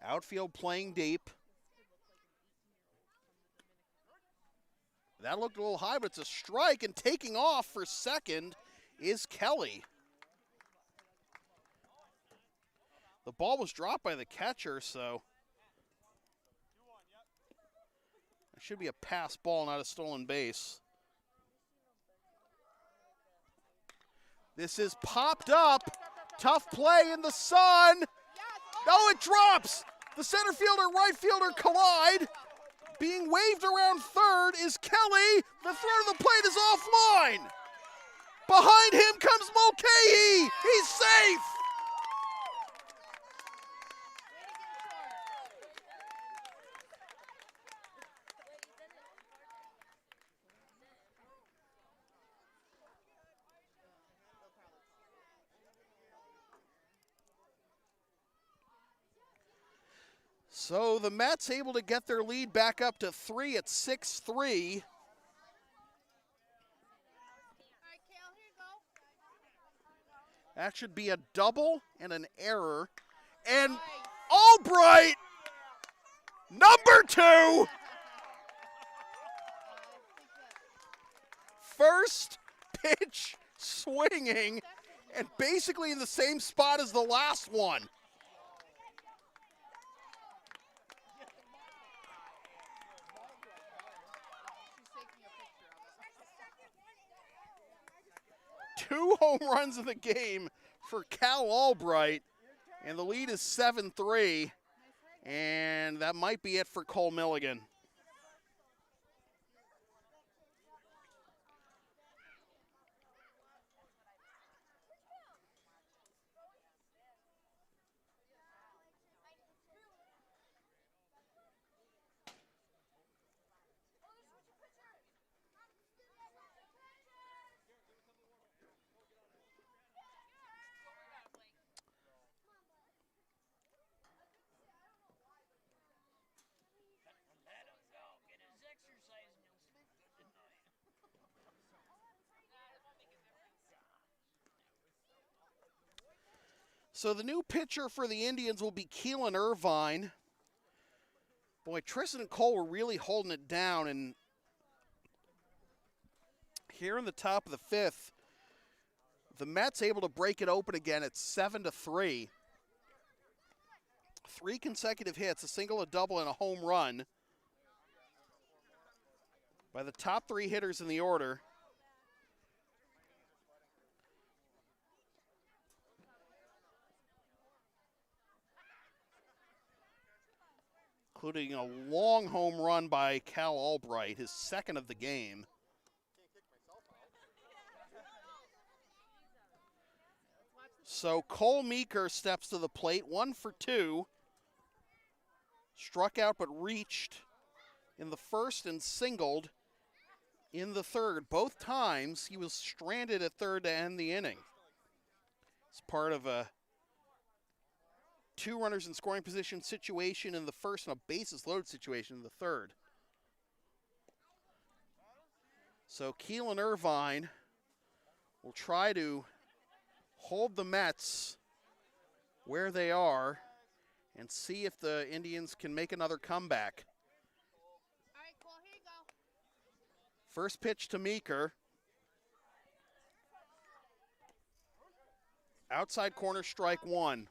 Outfield playing deep. That looked a little high, but it's a strike, and taking off for second is Kelly. The ball was dropped by the catcher, so it should be a pass ball, not a stolen base. This is popped up. Tough play in the sun. No, it drops. The center fielder, right fielder collide. Being waved around third is Kelly. The throw to the plate is offline. Behind him comes Mulcahy. He's safe. So the Mets able to get their lead back up to 3 at 6-3. All right, Kale, here you go. That should be a double and an error. And Albright, number 2. First pitch swinging and basically in the same spot as the last one. She's taking a picture of it. 2 home runs in the game for Cal Albright, and the lead is 7-3, and that might be it for Cole Milligan. So the new pitcher for the Indians will be Keelan Irvine. Boy, Tristan and Cole were really holding it down, and here in the top of the 5th, the Mets able to break it open again at 7-3. 3 consecutive hits, a single, a double, and a home run by the top 3 hitters in the order. Including a long home run by Cal Albright, his second of the game. So Cole Meeker steps to the plate, 1 for 2. Struck out but reached in the first and singled in the third. Both times he was stranded at third to end the inning. It's part of a 2 runners in scoring position situation in the first and a bases loaded situation in the third. So Keelan Irvine will try to hold the Mets where they are and see if the Indians can make another comeback. All right, Cole, here you go. First pitch to Meeker. Outside corner, strike 1.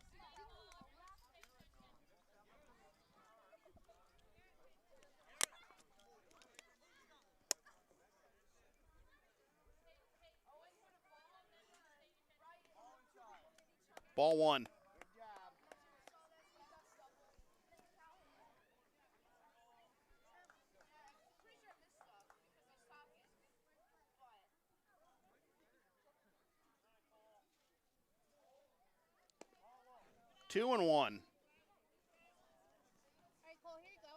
Ball 1. Two and 1. All right, Cole, here you go.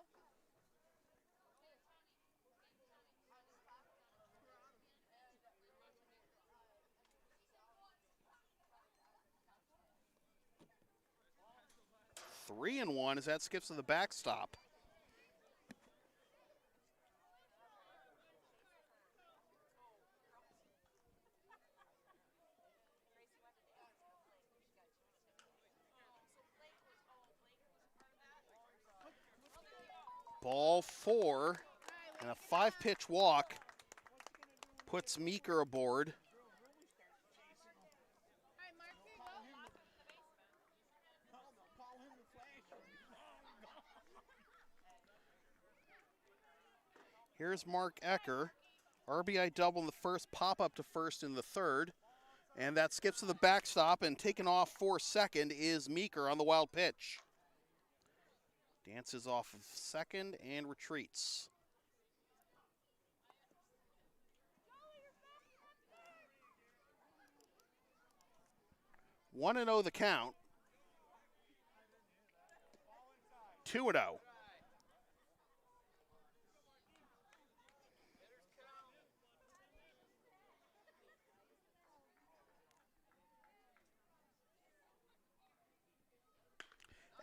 Three and 1 as that skips to the backstop. Ball 4 and a 5-pitch walk puts Meeker aboard. Here's Mark Ecker. RBI double in the first, pop up to first in the third. And that skips to the backstop, and taken off for second is Meeker on the wild pitch. Dances off of second and retreats. One and 0 the count. 2 and 0.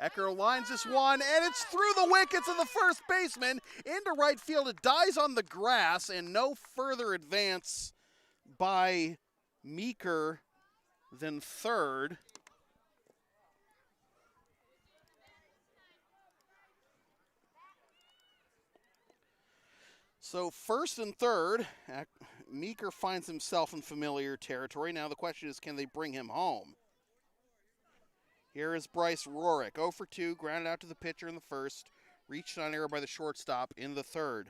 Ecker lines this one, and it's through the wickets of the first baseman into right field. It dies on the grass, and no further advance by Meeker than third. So first and third, Meeker finds himself in familiar territory. Now the question is, can they bring him home? Here is Bryce Rorick, 0 for 2, grounded out to the pitcher in the first, reached on error by the shortstop in the third.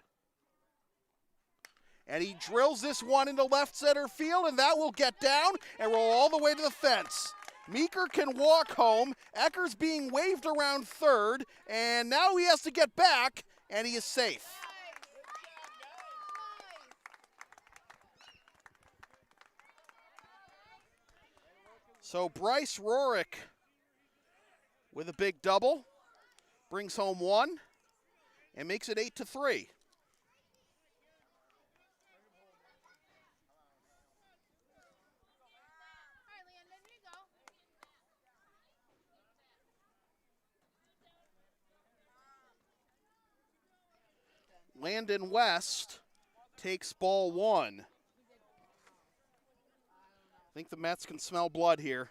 And he drills this one into left center field, and that will get down and roll all the way to the fence. Meeker can walk home. Ecker's being waved around third, and now he has to get back, and he is safe. So Bryce Rorick with a big double, brings home one, and makes it 8-3. Landon West takes ball 1. I think the Mets can smell blood here.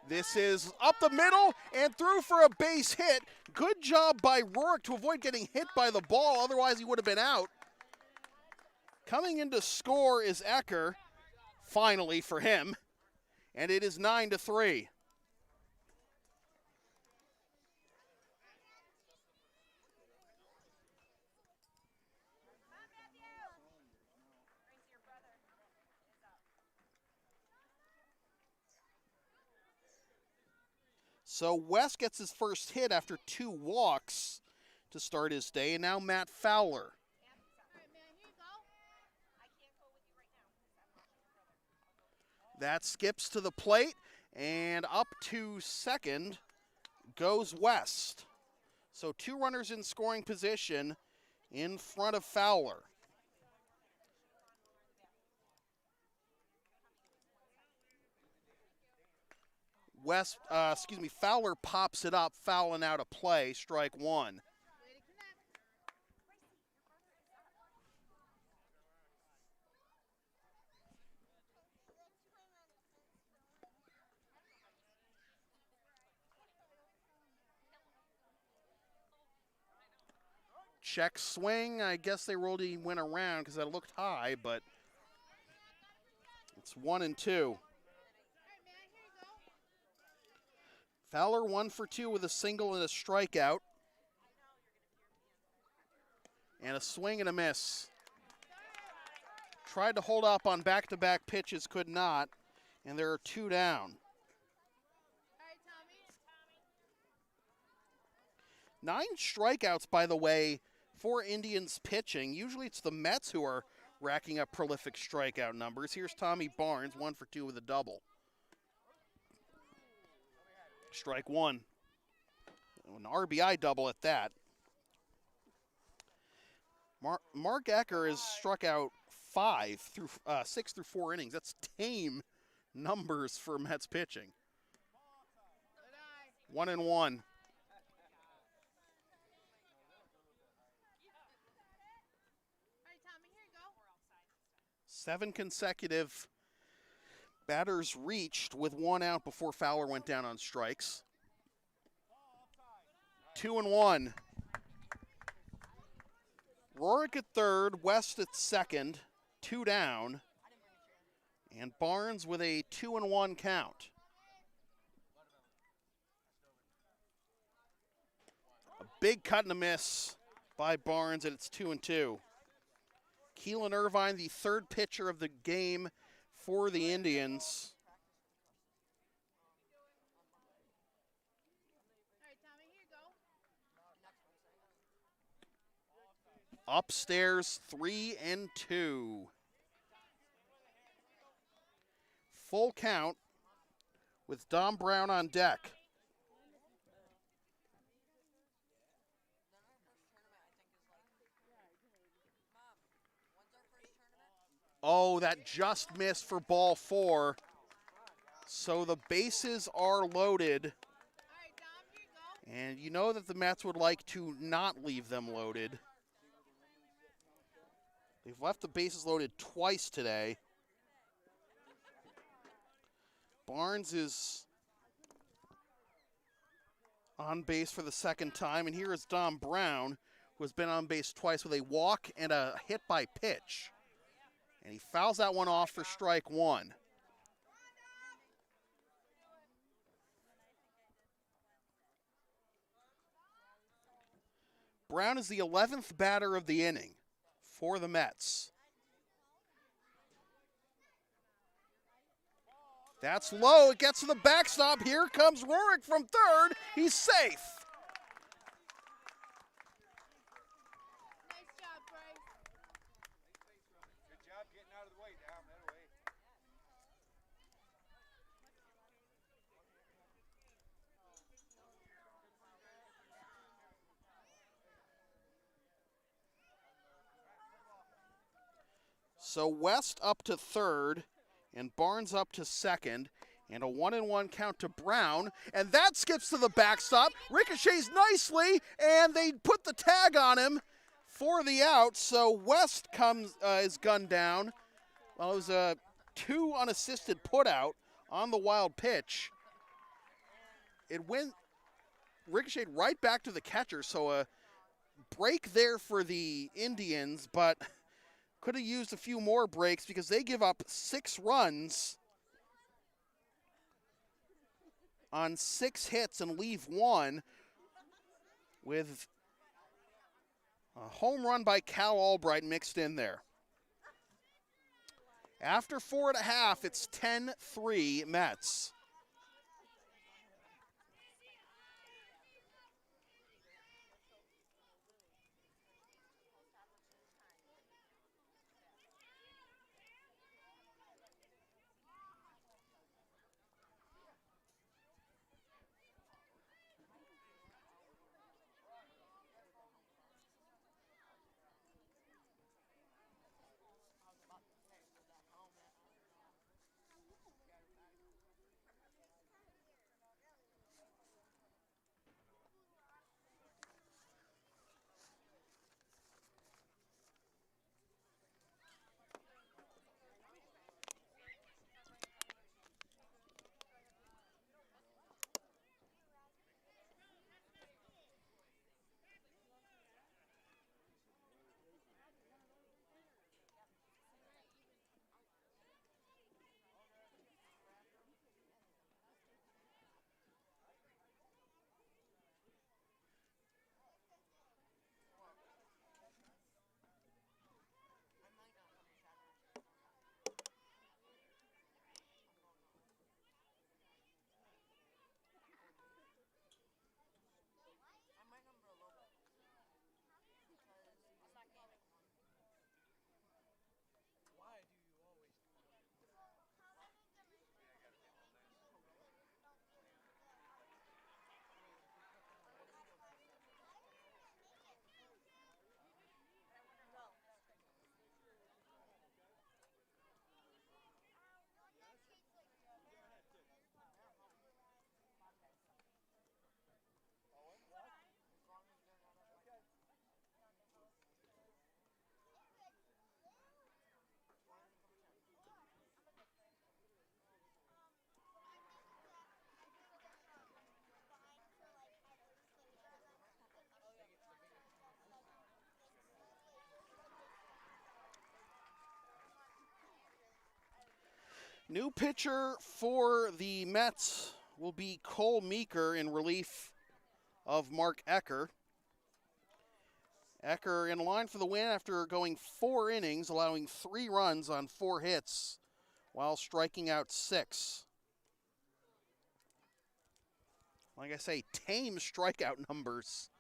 This is up the middle and through for a base hit. Good job by Rourke to avoid getting hit by the ball, otherwise he would have been out. Coming in to score is Ecker, finally for him, and it is 9-3. So West gets his first hit after 2 walks to start his day, and now Matt Fowler. That skips to the plate, and up to second goes West. So 2 runners in scoring position in front of Fowler. Fowler pops it up, fouling out a play, strike 1. Check swing. I guess they really went around because that looked high, but it's 1-2. Fowler 1 for 2 with a single and a strikeout. And a swing and a miss. Tried to hold up on back-to-back pitches, could not. And there are 2 down. 9 strikeouts, by the way, for Indians pitching. Usually it's the Mets who are racking up prolific strikeout numbers. Here's Tommy Barnes, 1 for 2 with a double. Strike 1. An RBI double at that. Mark Ecker has struck out 6 through 4 innings. That's tame numbers for Mets pitching. 1-1. 7 consecutive Batters reached with 1 out before Fowler went down on strikes. 2-1. Rorick at third, West at second, 2 down. And Barnes with a 2-1 count. A big cut and a miss by Barnes, and it's 2-2. Keelan Irvine, the third pitcher of the game for the Indians. All right, Tommy, here you go. Upstairs, 3-2. Full count with Dom Brown on deck. Oh, that just missed for ball 4. So the bases are loaded. All right, Dom, here you go. And you know that the Mets would like to not leave them loaded. They've left the bases loaded twice today. Barnes is on base for the second time, and here is Dom Brown, who has been on base twice with a walk and a hit by pitch. And he fouls that one off for strike 1. Brown is the 11th batter of the inning for the Mets. That's low. It gets to the backstop. Here comes Rorick from third. He's safe. Nice job, Bryce. Good job getting out of the way, Dom. That way. So West up to third, and Barnes up to second, and a 1-1 count to Brown, and that skips to the backstop, ricochets nicely, and they put the tag on him for the out, so West is gunned down. Well, it was a 2 unassisted put out on the wild pitch. It went, ricocheted right back to the catcher, so a break there for the Indians, but could have used a few more breaks because they give up 6 runs on 6 hits and leave 1 with a home run by Cal Albright mixed in there. After 4.5, it's 10-3 Mets. New pitcher for the Mets will be Cole Meeker in relief of Mark Ecker. Ecker in line for the win after going 4 innings, allowing 3 runs on 4 hits while striking out 6. Like I say, tame strikeout numbers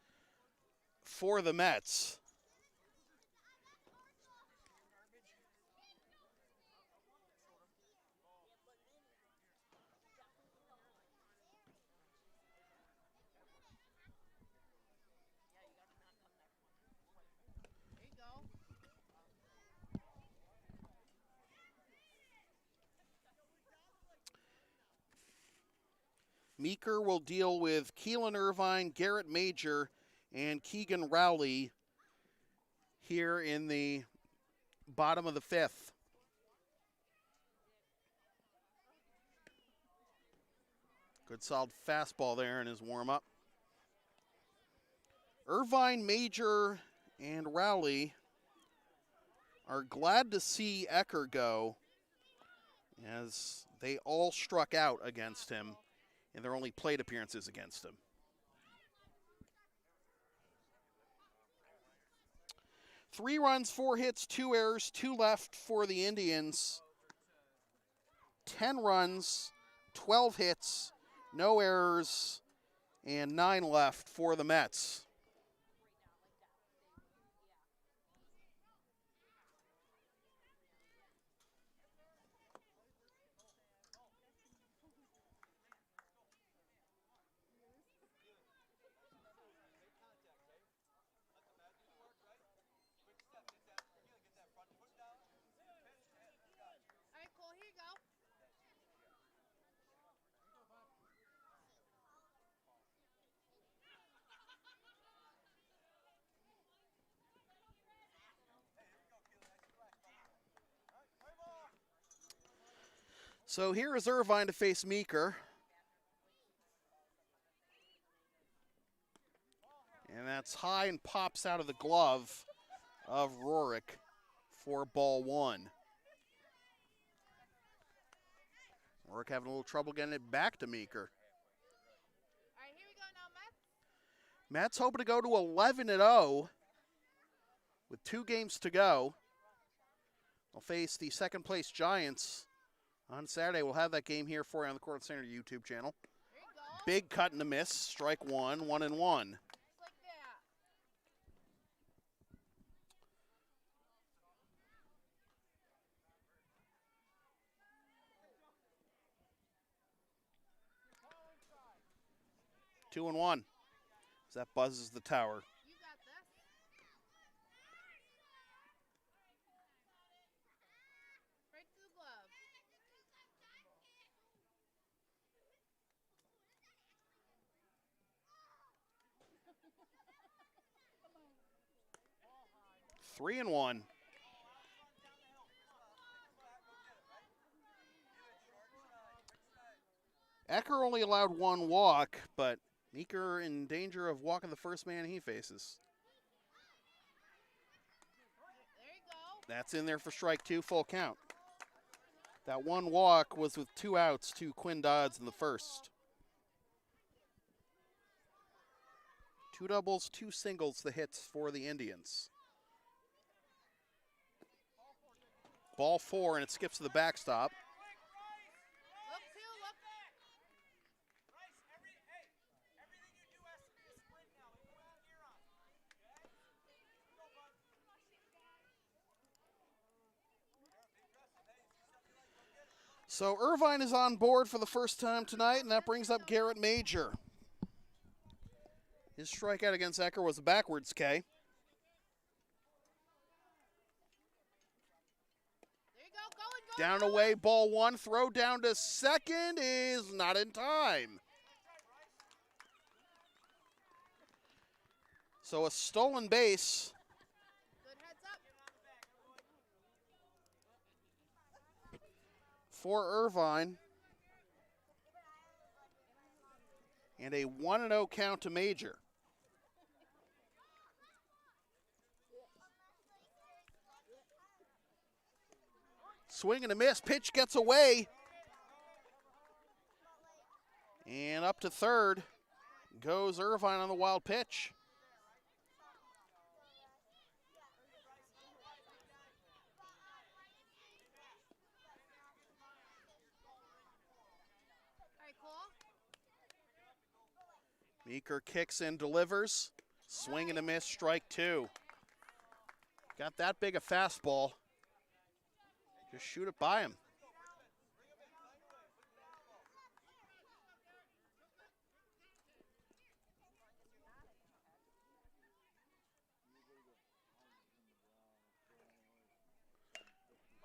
for the Mets. There you go. Meeker will deal with Keelan Irvine, Garrett Major, and Keegan Rowley here in the bottom of the 5th. Good solid fastball there in his warm-up. Irvine, Major, and Rowley are glad to see Ecker go, as they all struck out against him in their only plate appearances against him. Three runs, 4 hits, 2 errors, 2 left for the Indians. 10 runs, 12 hits, no errors, and 9 left for the Mets. All right, Cole, here you go. So here is Irvine to face Meeker. And that's high and pops out of the glove of Rorick for ball 1. Rorick having a little trouble getting it back to Meeker. All right, here we go now, Mets. Mets hoping to go to 11-0 with 2 games to go. They'll face the second place Giants on Saturday. We'll have that game here for you on the Cortland Standard YouTube channel. Here you go. Big cut and a miss. Strike 1, 1-1. Just like that. Two and 1. As that buzzes the tower. You got this. Right to the glove. Three and 1. Ecker only allowed 1 walk, but Meeker in danger of walking the first man he faces. There you go. That's in there for strike 2, full count. That 1 walk was with 2 outs to Quinn Dodds in the first. 2 doubles, 2 singles, the hits for the Indians. Ball 4, and it skips to the backstop. Look, too, look. Everything you do has to be a sprint now. We go out here on. Okay? Go, bud. So Irvine is on board for the first time tonight, and that brings up Garrett Major. His strikeout against Ecker was a backwards K. There you go. Going. Down away, ball 1, throw down to second is not in time. So a stolen base. Good heads up. For Irvine. And a 1-0 count to Major. Swing and a miss. Pitch gets away And up to third goes Irvine on the wild pitch. Meeker kicks and delivers. Swing and a miss, strike two. Got that big a fastball. Just shoot it by him.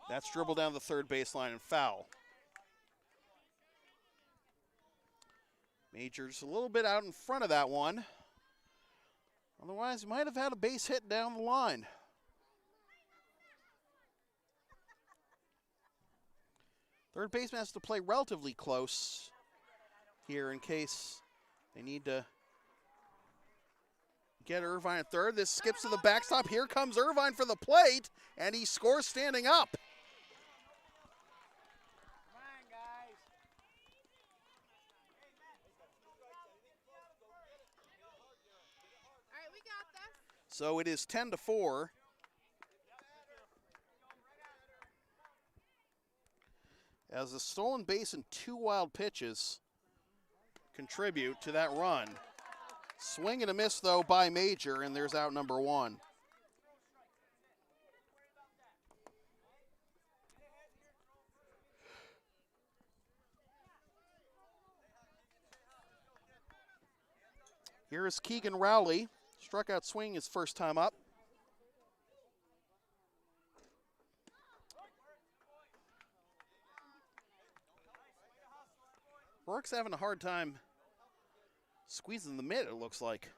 That's dribbled down the third baseline and foul. Major's a little bit out in front of that one. Otherwise, he might have had a base hit down the line. Third baseman has to play relatively close here in case they need to get Irvine at third. This skips to the backstop. Here comes Irvine for the plate, and he scores standing up. So it is 10-4. As a stolen base and two wild pitches contribute to that run. Swing and a miss, though, by Major, and there's out number one. Here is Keegan Rowley. Struck out swinging his first time up. Rourke's having a hard time squeezing the mitt, it looks like.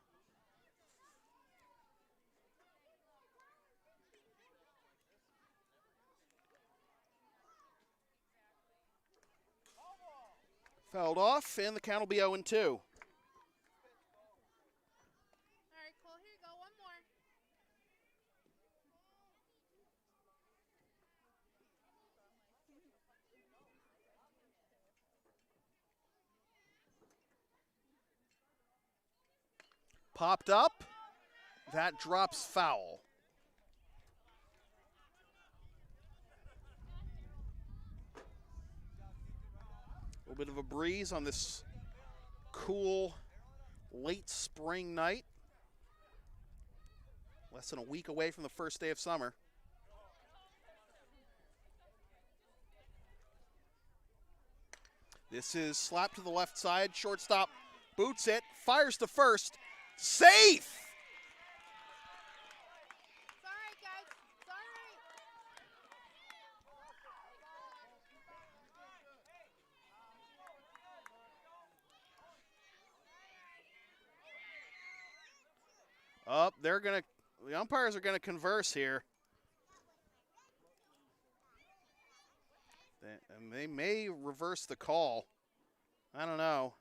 Fouled off, and the count will be 0-2. Popped up, that drops foul. A little bit of a breeze on this cool late spring night. Less than a week away from the first day of summer. This is slapped to the left side, shortstop boots it, fires to first. Safe! Sorry, guys. Sorry. Up, the umpires are gonna converse here. They may reverse the call. I don't know.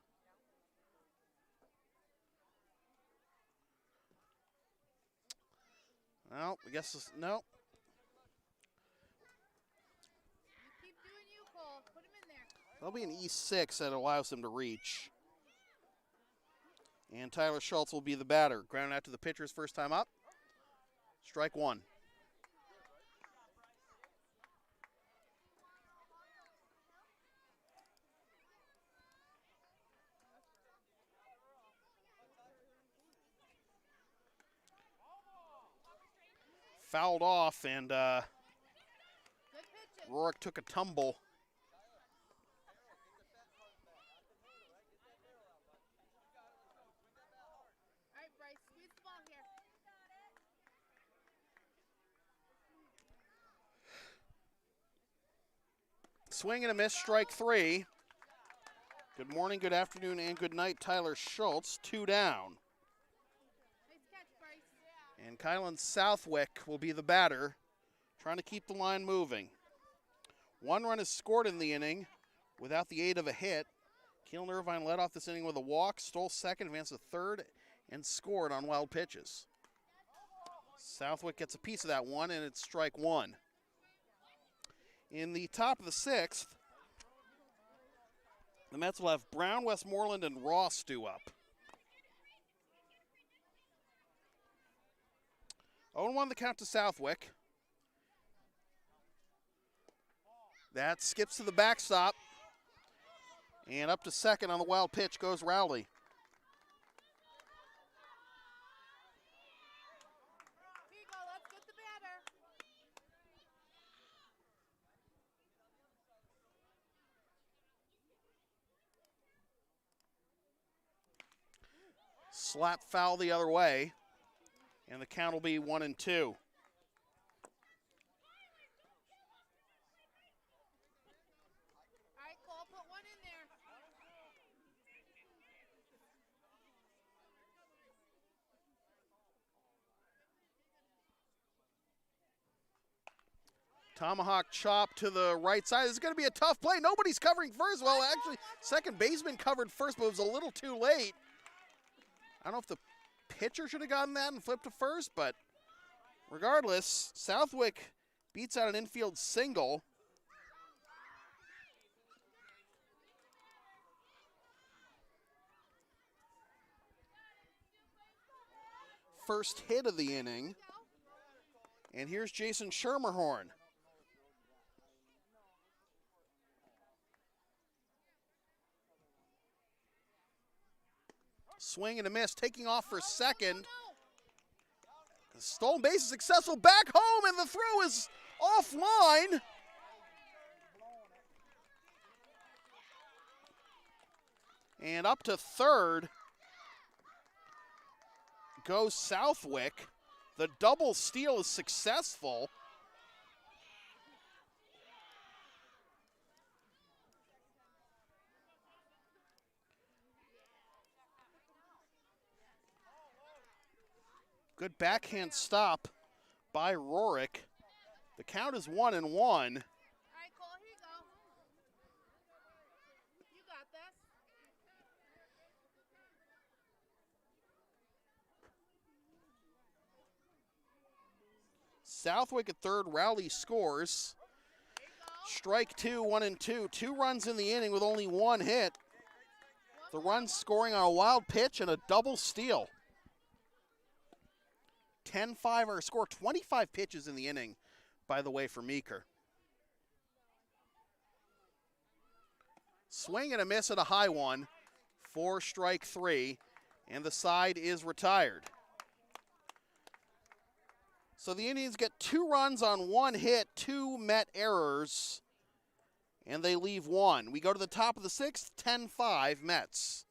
Well, I guess no. You keep doing you, Cole. Put him in there. There'll be an E6 that allows him to reach. And Tyler Schultz will be the batter. Grounded out to the pitcher's first time up. Strike one. Fouled off, and Rourke took a tumble. All right, Bryce, squeeze the ball here. Swing and a miss, strike three. Good morning, good afternoon, and good night, Tyler Schultz. Two down. Nice catch, Bryce. And Kylan Southwick will be the batter, trying to keep the line moving. One run is scored in the inning without the aid of a hit. Keelan Irvine led off this inning with a walk, stole second, advanced to third, and scored on wild pitches. Southwick gets a piece of that one, and it's strike one. In the top of the sixth, The Mets will have Brown, Westmoreland, and Ross due up. 0-1 the count to Southwick. That skips to the backstop. And up to second on the wild pitch goes Rowley. Here you go, let's get the batter. Slap foul the other way. And the count will be 1-2. All right, Cole, put one in there. Tomahawk chop to the right side. This is going to be a tough play. Nobody's covering first. Well, actually, second baseman covered first, but it was a little too late. I don't know if the pitcher should have gotten that and flipped to first, but regardless, Southwick beats out an infield single. First hit of the inning. And here's Jason Schermerhorn. Swing and a miss, taking off for second. The stolen base is successful, back home, and the throw is offline. And up to third goes Southwick. The double steal is successful. Good backhand stop by Rorick. The count is 1-1. All right, Cole, here you go. You got this. Southwick at third, Rowley scores. Strike two, 1-2. 2 runs in the inning with only 1 hit. The run scoring on a wild pitch and a double steal. 10-5 our score, 25 pitches in the inning, by the way, for Meeker. Swing and a miss at a high one for strike 3, and the side is retired. So the Indians get 2 runs on 1 hit, 2 Met errors, and they leave 1. We go to the top of the 6th, 10-5 Mets.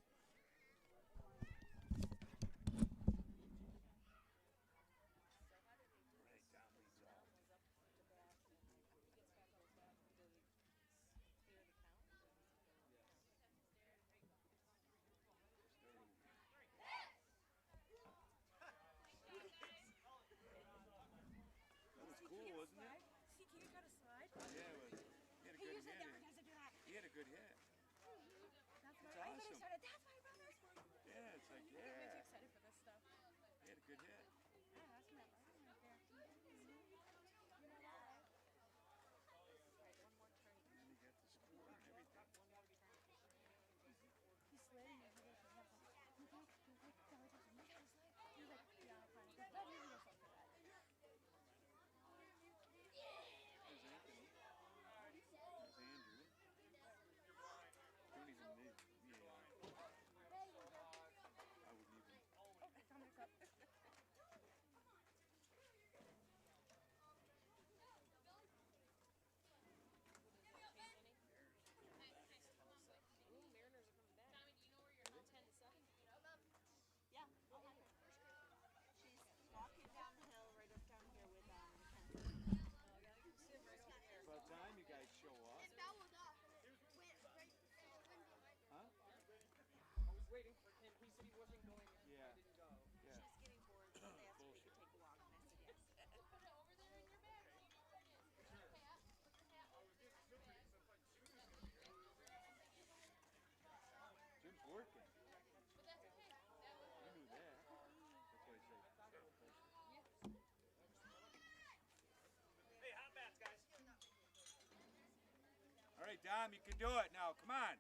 All right, Dom, you can do it now. Come on.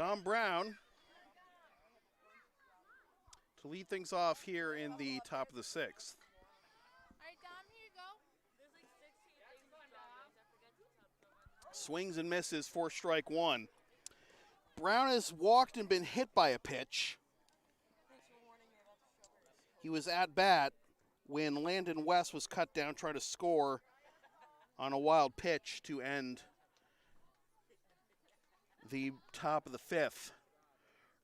Dom Brown to lead things off here in the top of the 6th. All right, Dom, here you go. Swings and misses for strike 1. Brown has walked and been hit by a pitch. He was at bat when Landon West was cut down trying to score on a wild pitch to end the top of the 5th.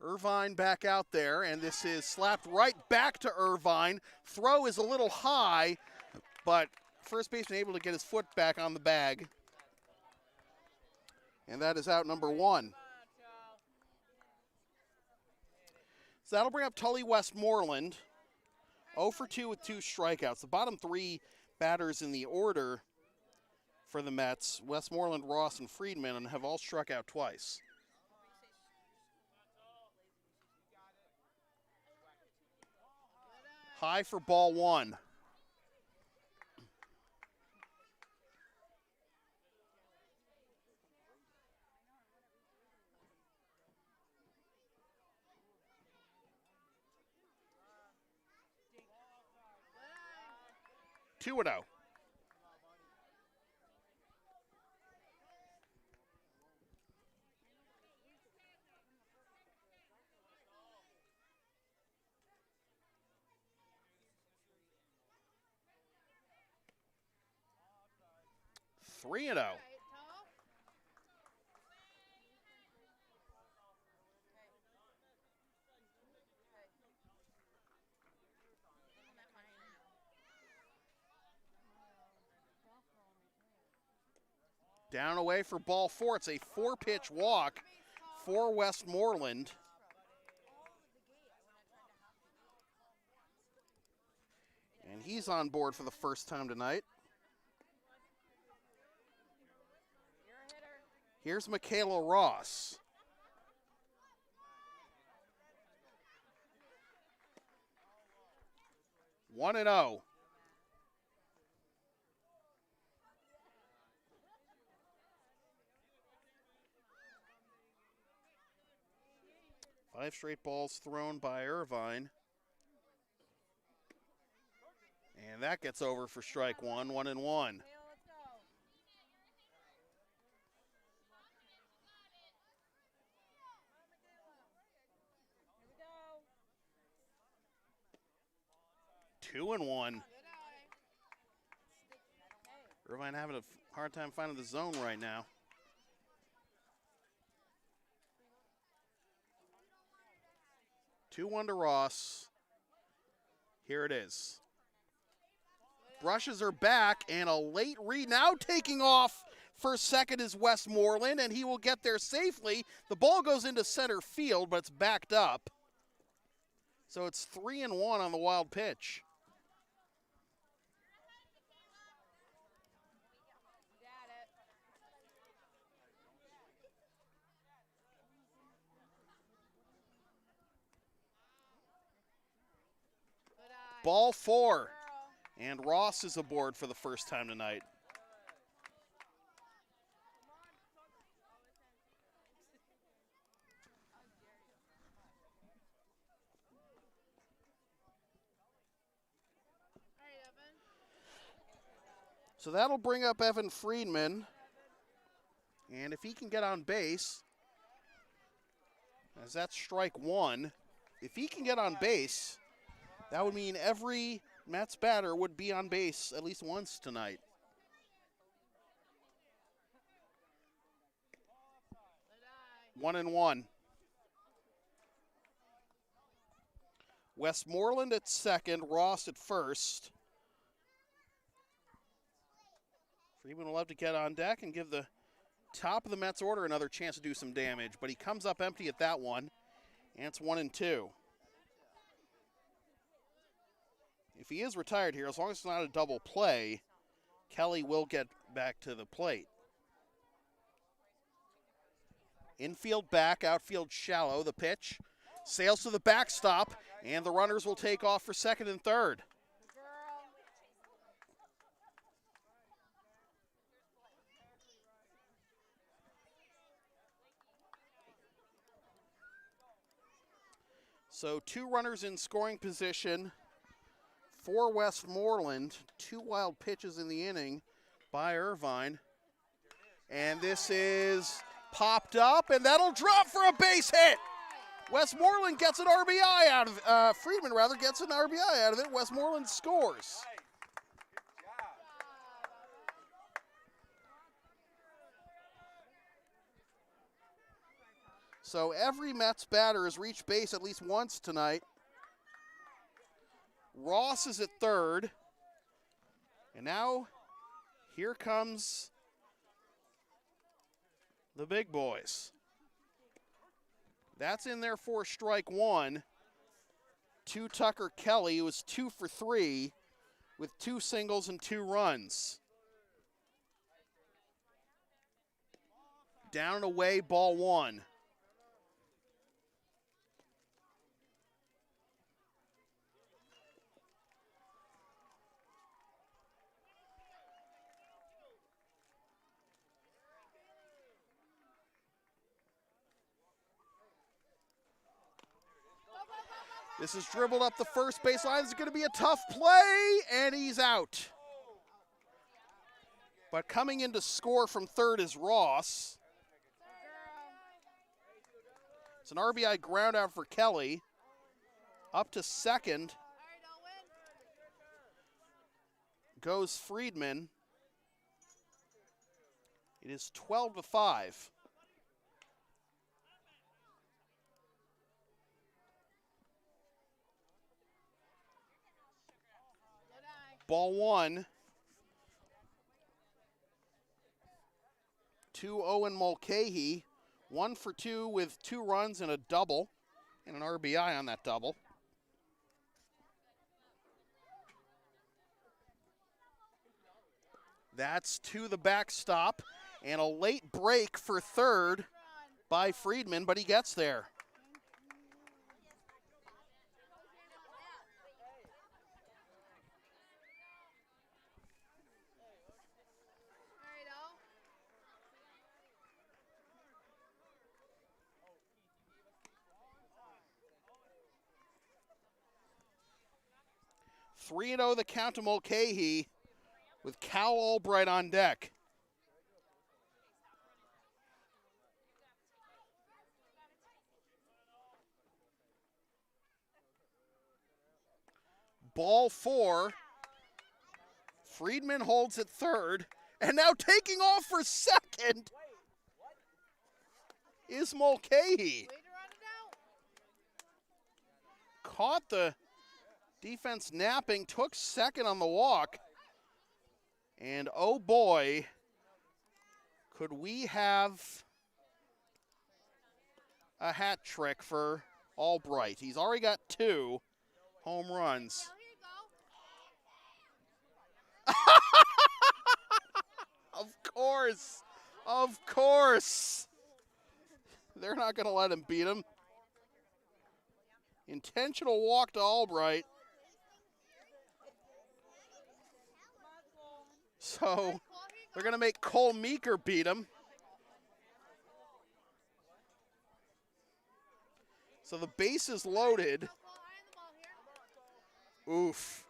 Irvine back out there, and this is slapped right back to Irvine. Throw is a little high, but first baseman able to get his foot back on the bag. And that is out number 1. So that'll bring up Tully Westmoreland. 0 for 2 with 2 strikeouts. The bottom 3 batters in the order for the Mets, Westmoreland, Ross, and Friedman, have all struck out twice. High for ball 1. Two and 0. Three and 0. Down away for ball 4. It's a 4-pitch walk for Westmoreland. And he's on board for the first time tonight. Here's Michaela Ross. One and 0. Five straight balls thrown by Irvine. And that gets over for strike 1, 1 and 1. Two and 1. Irvine having a hard time finding the zone right now. Two 1 to Ross. Here it is. Brushes are back, and a late read. Now taking off for second is Westmoreland, and he will get there safely. The ball goes into center field, but it's backed up. So it's 3 and 1 on the wild pitch. Ball 4, and Ross is aboard for the first time tonight. So that'll bring up Evan Friedman, and if he can get on base, as that's strike 1, if he can get on base, that would mean every Mets batter would be on base at least once tonight. One and 1. Westmoreland at second, Ross at first. Friedman will have to get on deck and give the top of the Mets order another chance to do some damage, but he comes up empty at that one, and it's 1 and 2. If he is retired here, as long as it's not a double play, Kelly will get back to the plate. Infield back, outfield shallow. The pitch sails to the backstop, and the runners will take off for second and third. So 2 runners in scoring position for Westmoreland. 2 wild pitches in the inning by Irvine. And this is popped up, and that'll drop for a base hit. Westmoreland gets an RBI out of Friedman rather gets an RBI out of it. Westmoreland scores. So every Mets batter has reached base at least once tonight. Ross is at third. And now here comes the big boys. That's in there for strike 1 to Tucker Kelly, who was 2 for 3 with 2 singles and 2 runs. Down and away, ball 1. This is dribbled up the first baseline. This is going to be a tough play, and he's out. But coming in to score from third is Ross. It's an RBI ground out for Kelly. Up to second goes Friedman. It is 12-5. Ball 1 to Owen Mulcahy. 1 for 2 with 2 runs and a double, and an RBI on that double. That's to the backstop, and a late break for third by Friedman, but he gets there. Three 3-0 the count to Mulcahy with Cal Albright on deck. Ball 4. Friedman holds at third, and now taking off for second is Mulcahy. Caught the defense napping, took second on the walk, and oh boy, could we have a hat trick for Albright. He's already got 2 home runs. Of course. They're not going to let him beat him. Intentional walk to Albright. So they're going to make Cole Meeker beat him. So the base is loaded. Oof.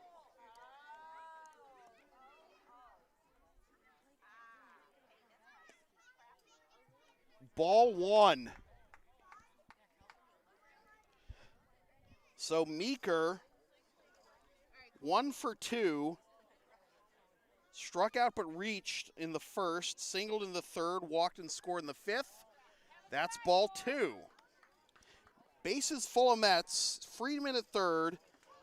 Ball 1. So Meeker, 1 for 2. Struck out but reached in the first, singled in the third, walked and scored in the fifth. That's ball 2. Bases full of Mets. Friedman at third,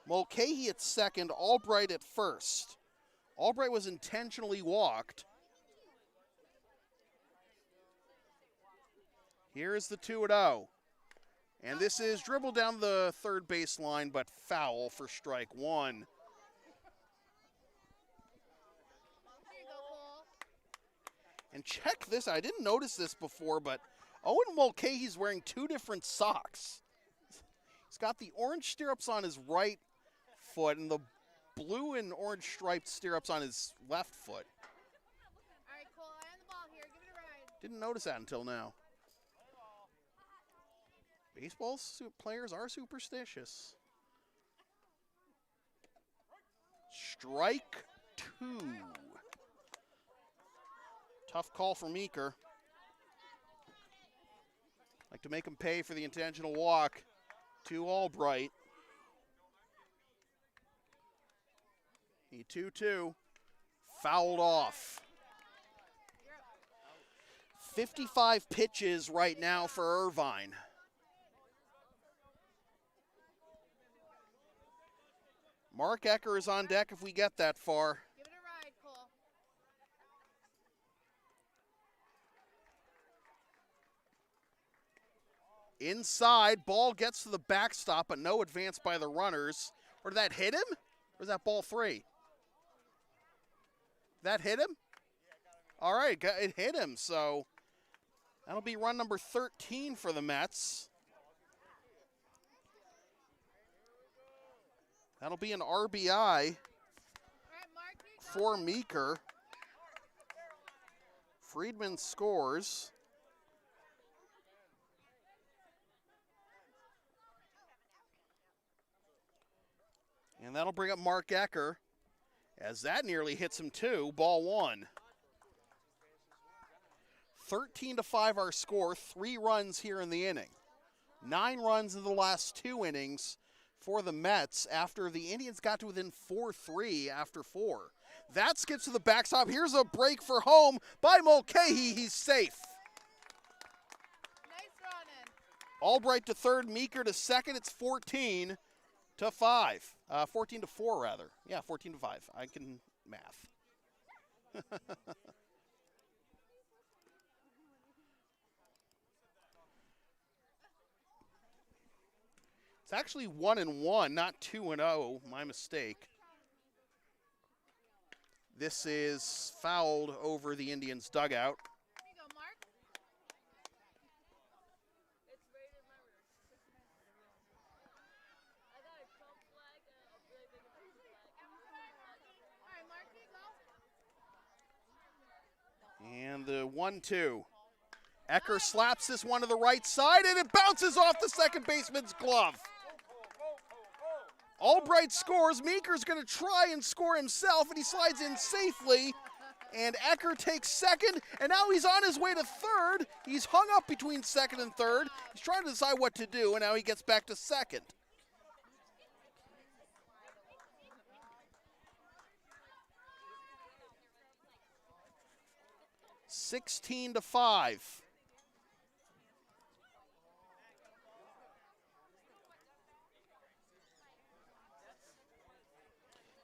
Mulcahy at second, Albright at first. Albright was intentionally walked. Here's the 2-0. And this is dribbled down the third baseline, but foul for strike 1. And check this, I didn't notice this before, but Owen Mulcahy's wearing 2 different socks. He's got the orange stirrups on his right foot and the blue and orange striped stirrups on his left foot. All right, Cole, eye on the ball here. Give it a ride. Didn't notice that until now. Baseball players are superstitious. Strike 2. Tough call for Meeker. Like to make him pay for the intentional walk to Albright. He 2-2. Fouled off. 55 pitches right now for Irvine. Mark Ecker is on deck if we get that far. Give it a ride, Cole. Inside, ball gets to the backstop, but no advance by the runners. Or did that hit him? Or is that ball 3? That hit him? All right, it hit him, so that'll be run number 13 for the Mets. That'll be an RBI All right, Mark, here you go. for Meeker. Friedman scores. And that'll bring up Mark Ecker, as that nearly hits him too. Ball 1. 13-5 our score. 3 runs here in the inning. 9 runs in the last 2 innings for the Mets after the Indians got to within 4-3 after 4. That skips to the backstop. Here's a break for home by Mulcahy. He's safe. Nice running. Albright to third, Meeker to second. It's 14-5. 14-4 rather. Yeah, 14-5. I can math. It's actually 1-1, not 2-0. My mistake. This is fouled over the Indians' dugout. Here you go, Mark. All right, Mark, here you go. And the 1-2. Ecker slaps this one to the right side, and it bounces off the second baseman's glove. Albright scores. Meeker's going to try and score himself, and he slides in safely. And Ecker takes second, and now he's on his way to third. He's hung up between second and third. He's trying to decide what to do, and now he gets back to second. $16-5.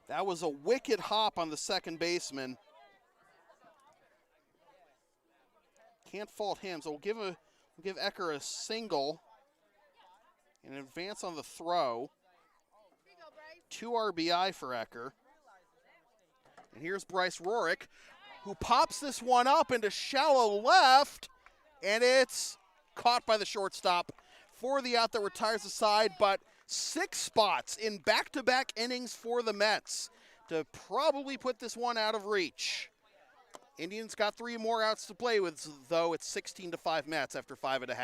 That was a wicked hop on the second baseman. Can't fault him, so we'll give Ecker a single and advance on the throw. Here you go, Bryce. 2 RBI for Ecker. And here's Bryce Rorick, who pops this one up into shallow left, and it's caught by the shortstop for the out that retires the side, but 6 spots in back-to-back innings for the Mets to probably put this one out of reach. Indians got 3 more outs to play with, though it's 16-5 Mets after 5.5.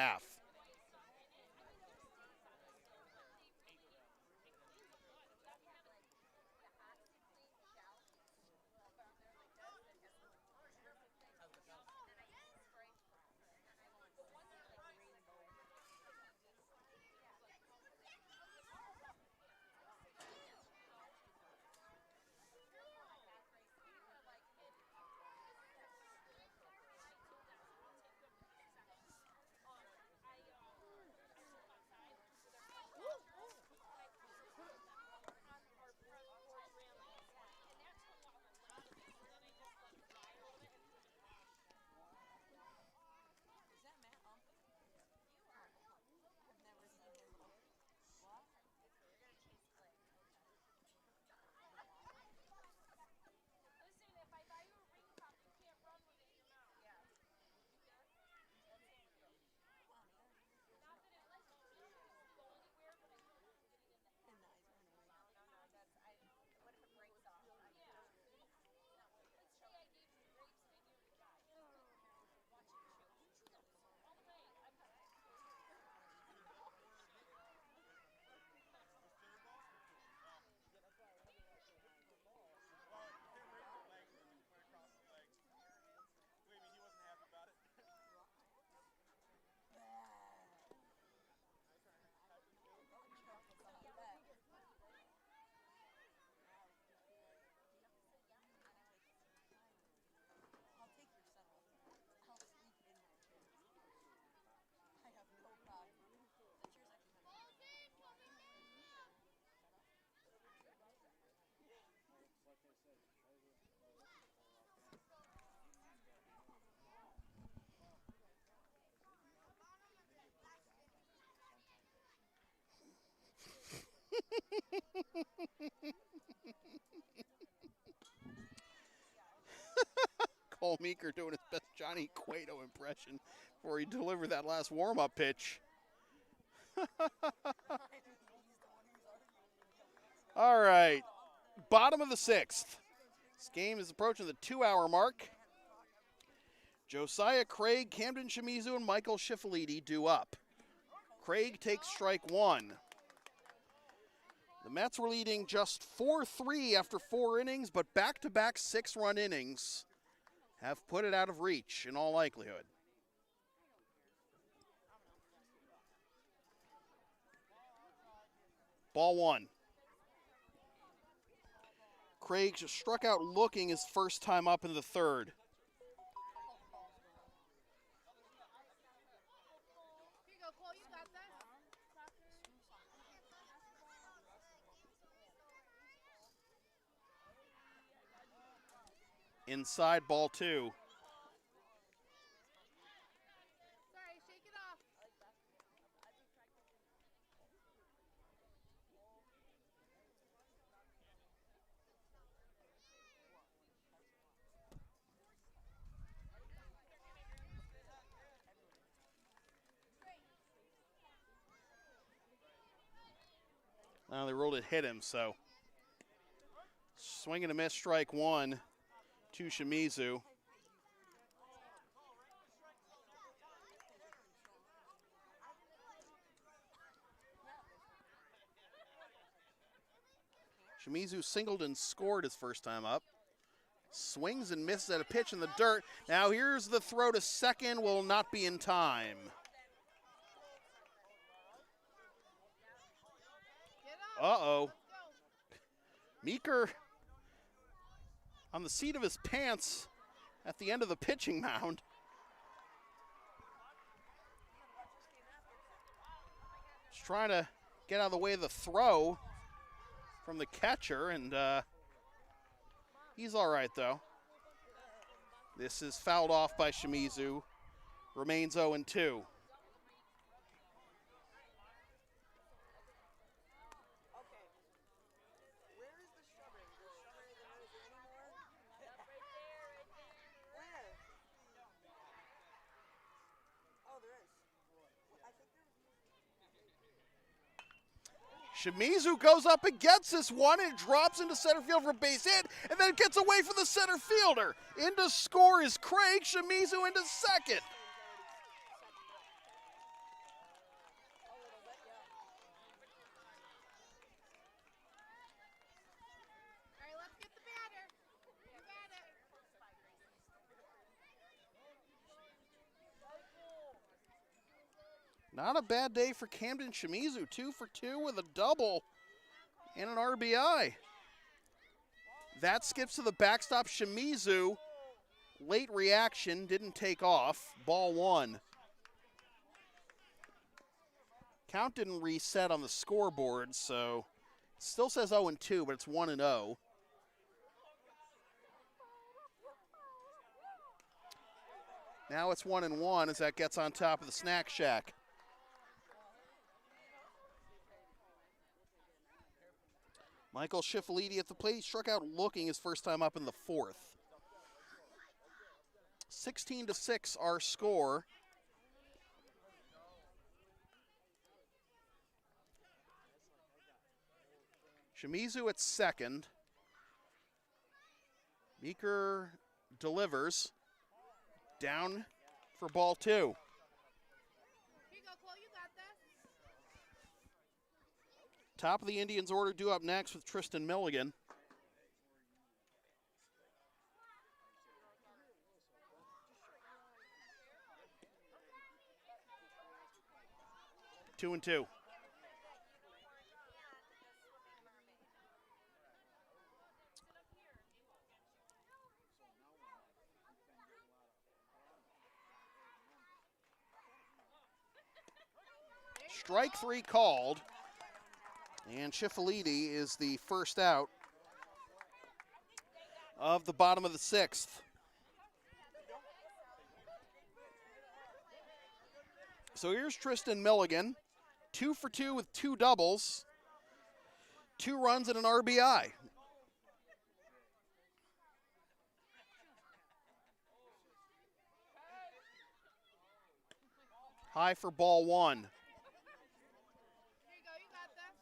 Paul Meeker doing his best Johnny Cueto impression before he delivered that last warm-up pitch. All right, bottom of the 6th. This game is approaching the 2-hour mark. Josiah Craig, Camden Shimizu, and Michael Schiffeliti due up. Craig takes strike 1. The Mets were leading just 4-3 after 4 innings, but back-to-back 6-run innings have put it out of reach in all likelihood. Ball 1. Craig just struck out looking his first time up in the 3rd. Here you go, Cole. You got that. Inside, ball 2. Sorry, shake it off. They ruled it hit him, so swing and a miss, strike 1 to Shimizu. Shimizu singled and scored his first time up. Swings and misses at a pitch in the dirt. Now here's the throw to second, will not be in time. Get up. Uh-oh. Let's go. Meeker on the seat of his pants at the end of the pitching mound. Just trying to get out of the way of the throw from the catcher, and he's all right, though. This is fouled off by Shimizu. Remains 0-2. Shimizu goes up and gets this one and drops into center field for a base hit, and then gets away from the center fielder. In to score is Craig. Shimizu into second. All right, let's get the batter. You got it. Not a bad day for Camden Shimizu. 2 for 2 with a double and an RBI. That skips to the backstop. Shimizu, late reaction, didn't take off. Ball 1. Count didn't reset on the scoreboard, so it still says 0-2, but it's 1-0. Now it's 1-1 as that gets on top of the snack shack. Michael Schiffeliti at the plate. He struck out looking his first time up in the 4th. 16-6 our score. Shimizu at second. Meeker delivers. Down for ball 2. Here you go, Cole. You got that. Top of the Indians order due up next with Tristan Milligan. Two and 2. Strike 3 called. And Schiffeliti is the first out of the bottom of the 6th. So here's Tristan Milligan, 2 for 2 with 2 doubles, 2 runs and an RBI. High for ball one. Here you go. You got this.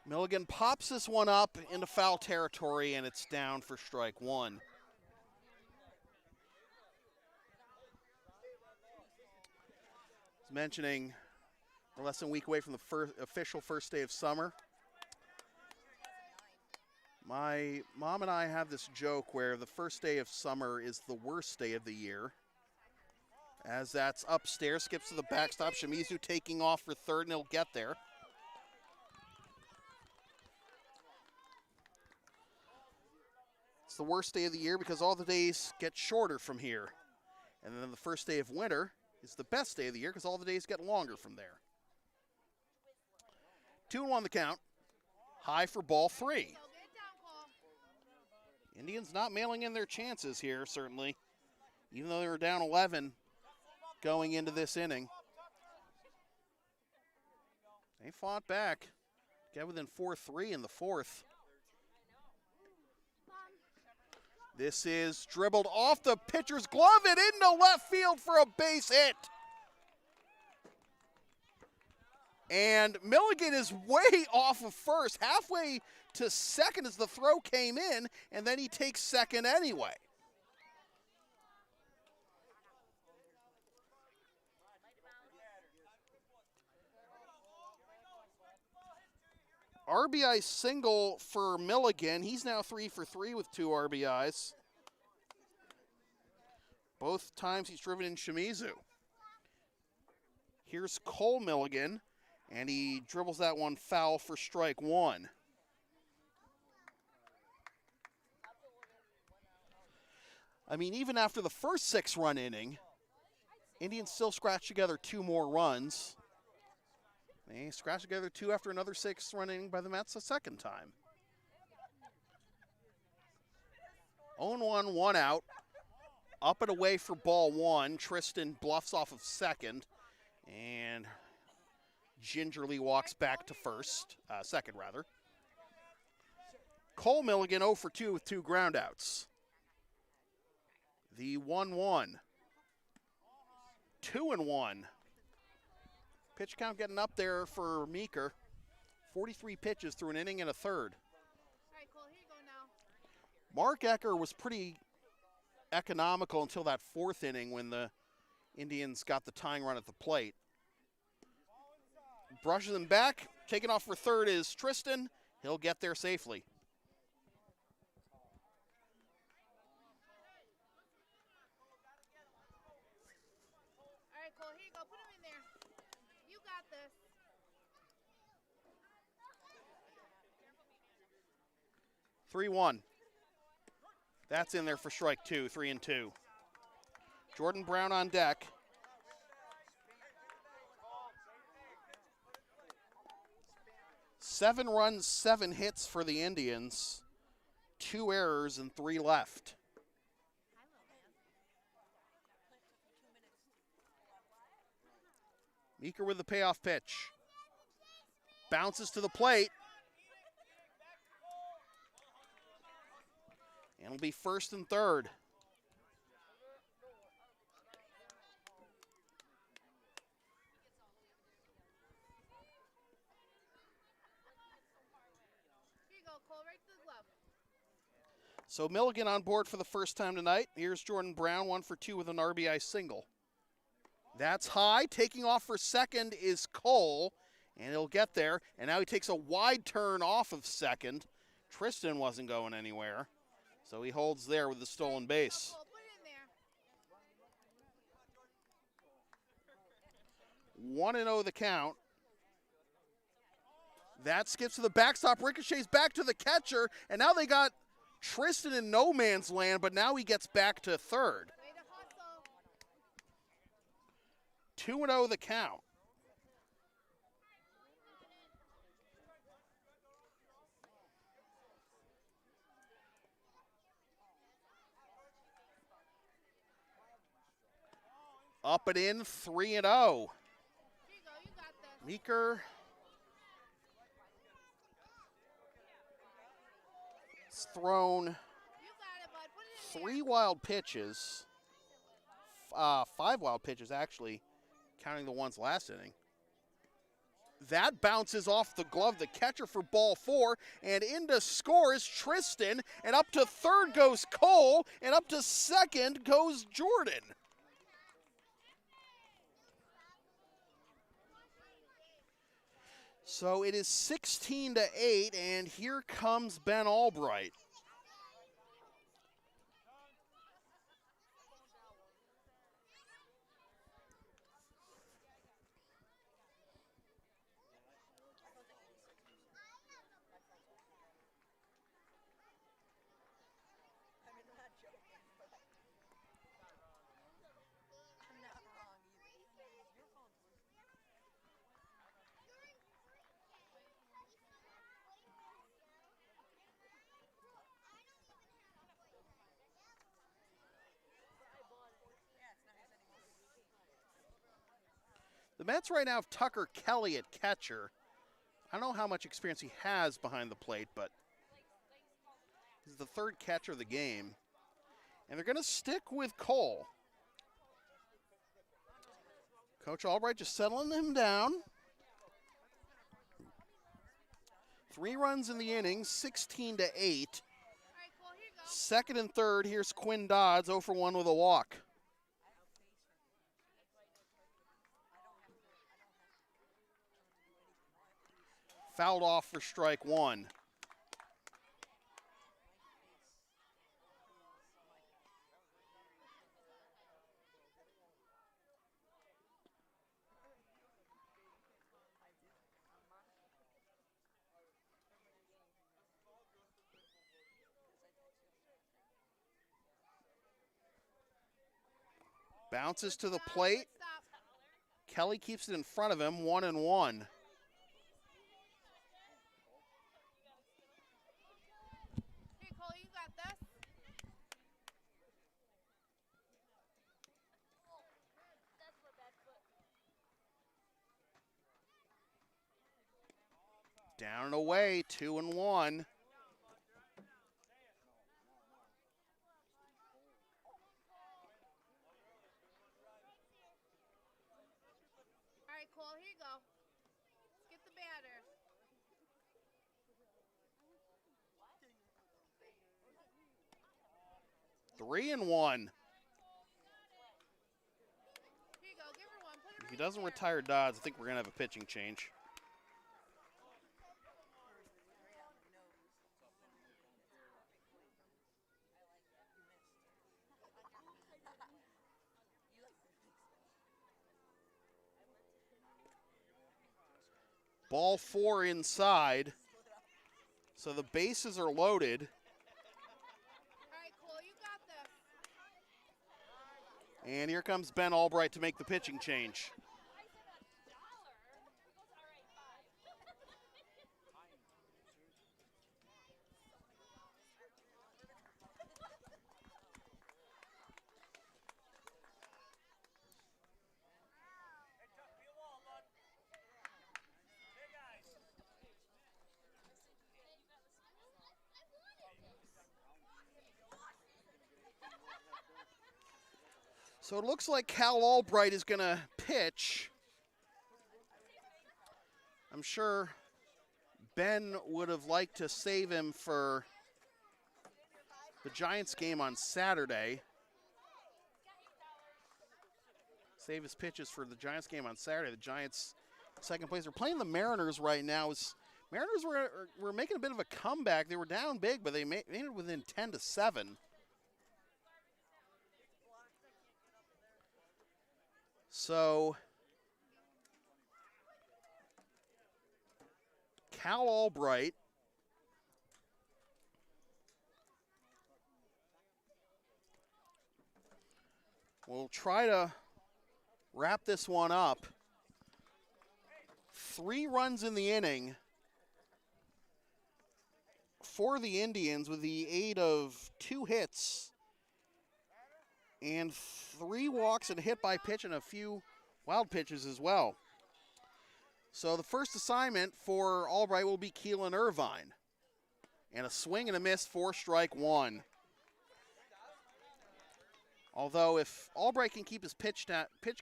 Milligan pops this one up into foul territory, and it's down for strike one. I was mentioning we're less than a week away from the official first day of summer. My mom and I have this joke where the first day of summer is the worst day of the year. As that's upstairs, skips to the backstop. Shimizu taking off for third, and he'll get there. It's the worst day of the year because all the days get shorter from here. And then the first day of winter is the best day of the year because all the days get longer from there. 2-1 the count. High for ball three. So get it down, Cole. Indians not mailing in their chances here, certainly. Even though they were down 11 going into this inning. They fought back. Get within 4-3 in the fourth. This is dribbled off the pitcher's glove and into left field for a base hit. And Milligan is way off of first, halfway to second as the throw came in, and then he takes second anyway. RBI single for Milligan. He's now 3 for 3 with 2 RBIs. Both times he's driven in Shimizu. Here's Cole Milligan, and he dribbles that one foul for strike one. I mean, even after the first 6-run inning, Indians still scratch together 2 more runs. They scratch together 2 after another 6-run inning by the Mets a second time. 0-1, 1 out. Up and away for ball one. Tristan bluffs off of second and gingerly walks back to second rather. Cole Milligan 0 for 2 with 2 groundouts. The 1-1. 2-1. Pitch count getting up there for Meeker. 43 pitches through an inning and a third. All right, Cole, here you go now. Mark Ecker was pretty economical until that 4th inning when the Indians got the tying run at the plate. Brushes him back. Taking off for third is Tristan. He'll get there safely. All right, Cole, here you go. Put him in there. You got this. Three 3-1. That's in there for strike two, 3-2. Jordan Brown on deck. Seven runs, 7 hits for the Indians. 2 errors and 3 left. Meeker with the payoff pitch. Bounces to the plate. And it'll be first and third. Here you go, Cole, right to the glove. So Milligan on board for the first time tonight. Here's Jordan Brown, 1 for 2 with an RBI single. That's high. Taking off for second is Cole, and he'll get there. And now he takes a wide turn off of second. Tristan wasn't going anywhere, so he holds there with the stolen base. Cole, put it in there. 1-0 the count. That skips to the backstop, ricochets back to the catcher, and now they got Tristan in no man's land, but now he gets back to third. Way to hustle. 2-0 the count. Up and in, 3-0. Here you go, you got this. Meeker thrown You got it, bud. Put it in 3 wild pitches, 5 wild pitches actually, counting the ones last inning. That bounces off the glove of the catcher for ball 4, and in to score is Tristan, and up to third goes Cole, and up to second goes Jordan. So it is 16-8, and here comes Ben Albright. The Mets right now have Tucker Kelly at catcher. I don't know how much experience he has behind the plate, but he's the third catcher of the game. And they're going to stick with Cole. Coach Albright just settling him down. 3 runs in the inning, 16-8. All right, Cole, here you go. Second and third, here's Quinn Dodds, 0 for 1 with a walk. Fouled off for strike 1. Bounces to the plate. Good stop. Kelly keeps it in front of him, 1-1. Hey, Cole, you got this. Down and away, 2-1. All right, Cole, here you go. Let's get the batter. 3-1. Here you go. Give her one. Put her If he right doesn't there. retire Dodds, I think we're going to have a pitching change. Ball 4 inside. So the bases are loaded. All right, Cole, you got this. And here comes Ben Albright to make the pitching change. Hey, Tuck, be a wall, bud. Big eyes. So it looks like Cal Albright is going to pitch. I'm sure Ben would have liked to save him for the Giants game on Saturday. Save his pitches for the Giants game on Saturday. The Giants, second place. They're playing the Mariners right now. Mariners were making a bit of a comeback. They were down big, but they made it within 10-7. So Cal Albright will try to wrap this one up. 3 runs in the inning for the Indians with the aid of 2 hits and 3 walks and a hit by pitch and a few wild pitches as well. So the first assignment for Albright will be Keelan Irvine. And a swing and a miss for strike one. Although if Albright can keep his pitch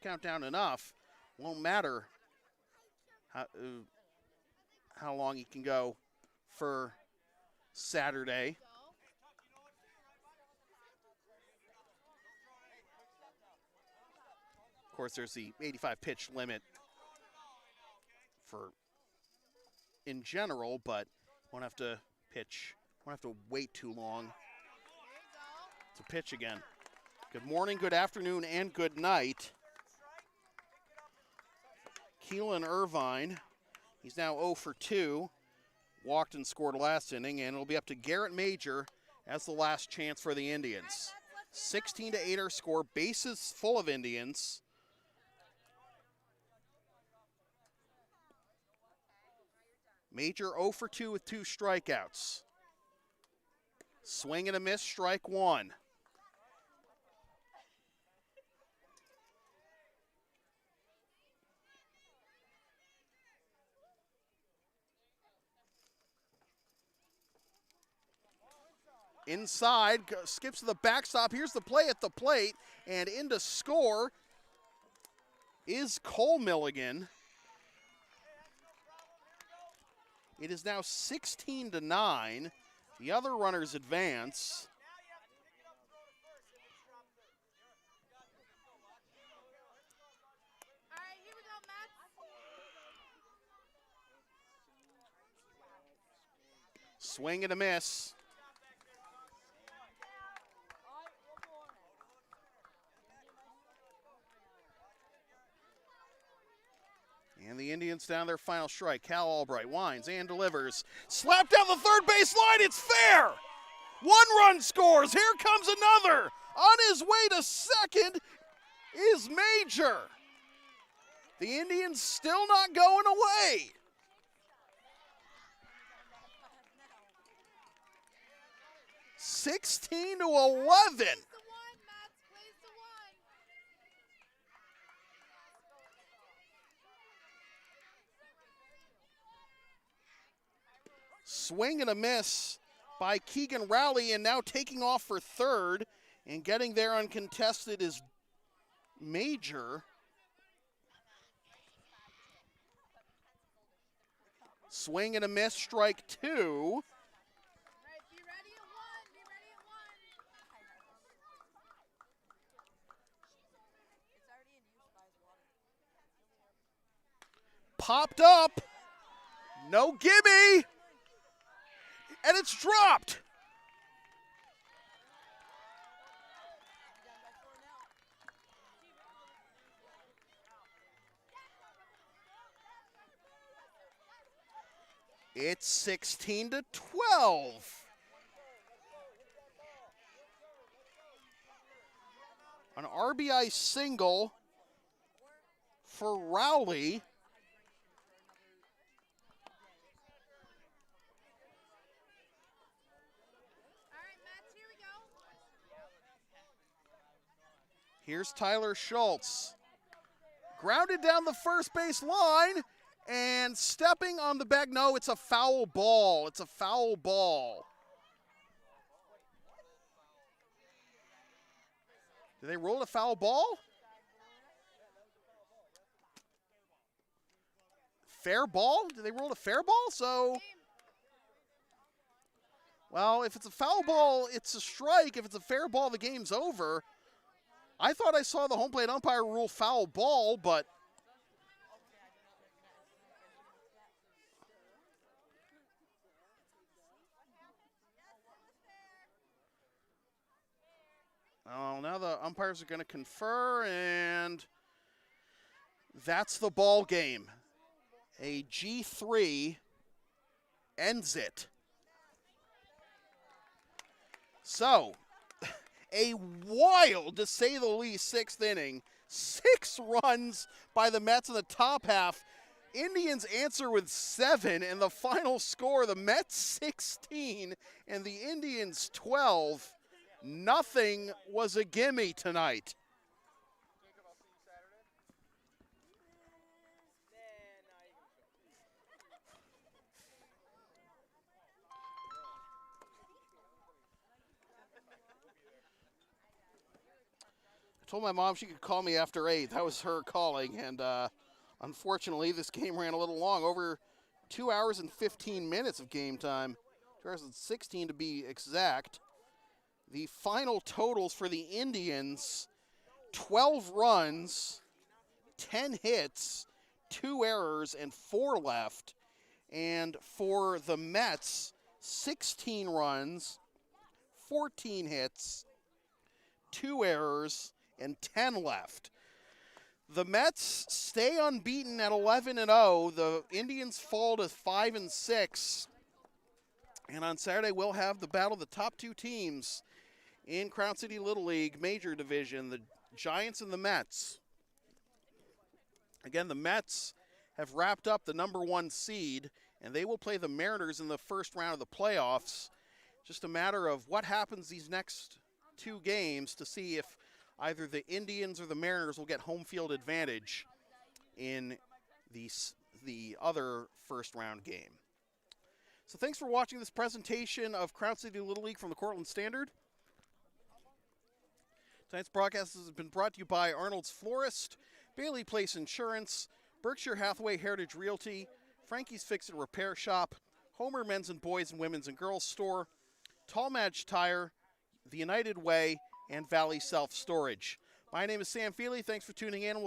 count down enough, won't matter how long he can go for Saturday. Of course, there's the 85 pitch limit for in general, but won't have to wait too long to pitch again. Good morning, good afternoon, and good night. Keelan Irvine, he's now 0 for 2. Walked and scored last inning, and it'll be up to Garrett Major as the last chance for the Indians. 16-8 our score, bases full of Indians. Major 0 for 2 with 2 strikeouts. Swing and a miss, strike one. Inside, skips to the backstop. Here's the play at the plate, and in to score is Cole Milligan. It is now 16-9. The other runners advance. All right, here we go, Matt. Swing and a miss. And the Indians down their final strike. Cal Albright winds and delivers. Slapped down the third base line. It's fair. 1 run scores. Here comes another. On his way to second is Major. The Indians still not going away. $16-11. The one, Matt. Plays the one. Swing and a miss by Keegan Rowley, and now taking off for third and getting there uncontested is Major. Swing and a miss, strike two. All right, be ready at one. Be ready at one. It's already in use by his water. Popped up. No gimme. And it's dropped. It's 16-12. An RBI single for Rowley. All right, Matt, here we go. Here's Tyler Schultz. Grounded down the first base line and stepping on the bag. No, it's a foul ball. It's a foul ball. Did they rule it a foul ball? Fair ball? Did they rule it a fair ball? So, well, if it's a foul ball, it's a strike. If it's a fair ball, the game's over. I thought I saw the home plate umpire rule foul ball, but oh, now the umpires are going to confer, and that's the ball game. A G3 ends it. So, a wild, to say the least, 6th inning. 6 runs by the Mets in the top half. Indians answer with 7, and the final score, the Mets 16 and the Indians 12. Nothing was a gimme tonight. Jacob, I'll see you Saturday. I told my mom she could call me after 8. That was her calling, and unfortunately, this game ran a little long, over 2 hours and 15 minutes of game time. 2 hours and 16 to be exact. The final totals for the Indians, 12 runs, 10 hits, 2 errors, and 4 left. And for the Mets, 16 runs, 14 hits, 2 errors, and 10 left. The Mets stay unbeaten at 11-0. The Indians fall to 5-6. And on Saturday, we'll have the battle of the top 2 teams in Crown City Little League Major Division, the Giants and the Mets. Again, the Mets have wrapped up the number 1 seed, and they will play the Mariners in the first round of the playoffs. Just a matter of what happens these next 2 games to see if either the Indians or the Mariners will get home field advantage in the other first round game. So thanks for watching this presentation of Crown City Little League from the Cortland Standard. Tonight's broadcast has been brought to you by Arnold's Florist, Bailey Place Insurance, Berkshire Hathaway Heritage Realty, Franky's Fix and Repair Shop, Homer Men's and Boys and Women's and Girls Store, Tallmadge Tire, The United Way, and Valley Self Storage. My name is Sam Feely. Thanks for tuning in. We'll